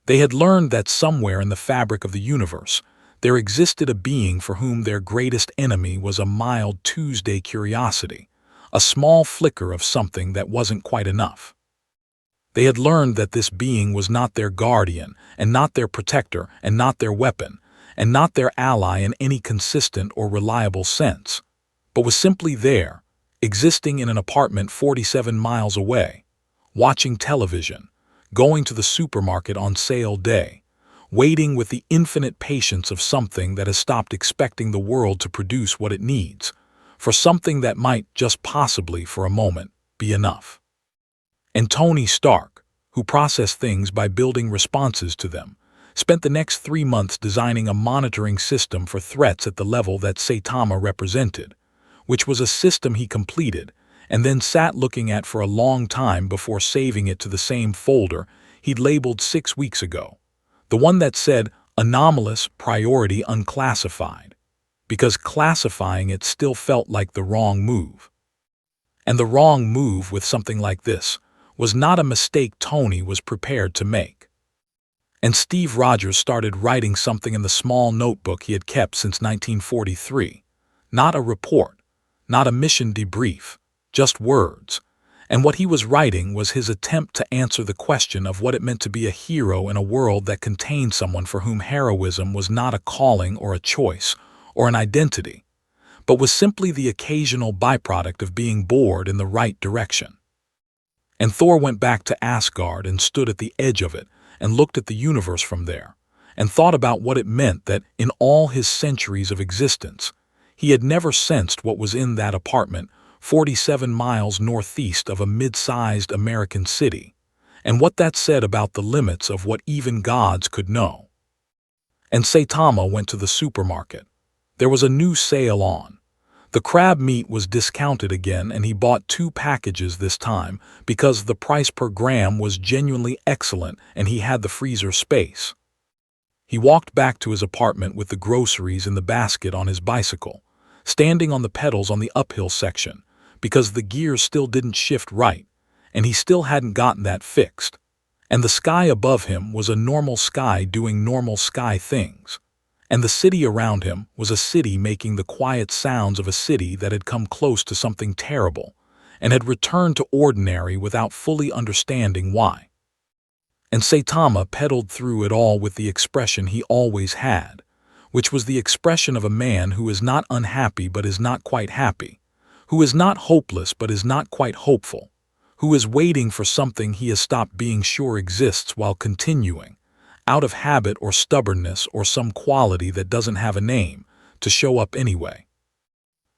They had learned that somewhere in the fabric of the universe, there existed a being for whom their greatest enemy was a mild Tuesday curiosity, a small flicker of something that wasn't quite enough. They had learned that this being was not their guardian, and not their protector, and not their weapon, and not their ally in any consistent or reliable sense, but was simply there, existing in an apartment 47 miles away, watching television, going to the supermarket on sale day, waiting with the infinite patience of something that has stopped expecting the world to produce what it needs, for something that might, just possibly for a moment, be enough. And Tony Stark, who processed things by building responses to them, spent the next 3 months designing a monitoring system for threats at the level that Saitama represented, which was a system he completed and then sat looking at for a long time before saving it to the same folder he'd labeled 6 weeks ago, the one that said anomalous priority unclassified, because classifying it still felt like the wrong move. And the wrong move with something like this was not a mistake Tony was prepared to make. And Steve Rogers started writing something in the small notebook he had kept since 1943, not a report, not a mission debrief, just words, and what he was writing was his attempt to answer the question of what it meant to be a hero in a world that contained someone for whom heroism was not a calling or a choice or an identity, but was simply the occasional byproduct of being bored in the right direction. And Thor went back to Asgard and stood at the edge of it and looked at the universe from there, and thought about what it meant that in all his centuries of existence, he had never sensed what was in that apartment 47 miles northeast of a mid-sized American city, and what that said about the limits of what even gods could know. And Saitama went to the supermarket. There was a new sale on. The crab meat was discounted again, and he bought 2 packages this time because the price per gram was genuinely excellent and he had the freezer space. He walked back to his apartment with the groceries in the basket on his bicycle, standing on the pedals on the uphill section, because the gears still didn't shift right, and he still hadn't gotten that fixed. And the sky above him was a normal sky doing normal sky things. And the city around him was a city making the quiet sounds of a city that had come close to something terrible, and had returned to ordinary without fully understanding why. And Saitama pedaled through it all with the expression he always had, which was the expression of a man who is not unhappy but is not quite happy, who is not hopeless but is not quite hopeful, who is waiting for something he has stopped being sure exists while continuing, out of habit or stubbornness or some quality that doesn't have a name, to show up anyway.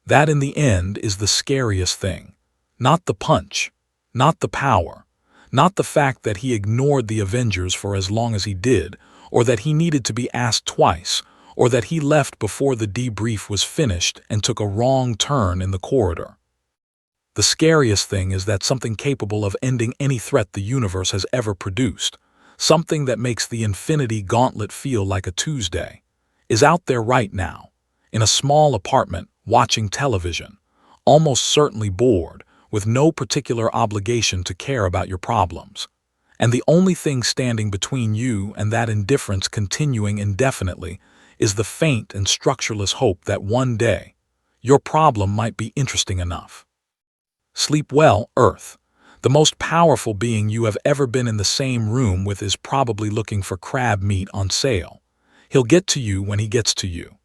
That in the end is the scariest thing, not the punch, not the power, not the fact that he ignored the Avengers for as long as he did, or that he needed to be asked twice, or that he left before the debrief was finished and took a wrong turn in the corridor. The scariest thing is that something capable of ending any threat the universe has ever produced, something that makes the Infinity Gauntlet feel like a Tuesday, is out there right now, in a small apartment, watching television, almost certainly bored, with no particular obligation to care about your problems. And the only thing standing between you and that indifference continuing indefinitely is the faint and structureless hope that one day, your problem might be interesting enough. Sleep well, Earth. The most powerful being you have ever been in the same room with is probably looking for crab meat on sale. He'll get to you when he gets to you.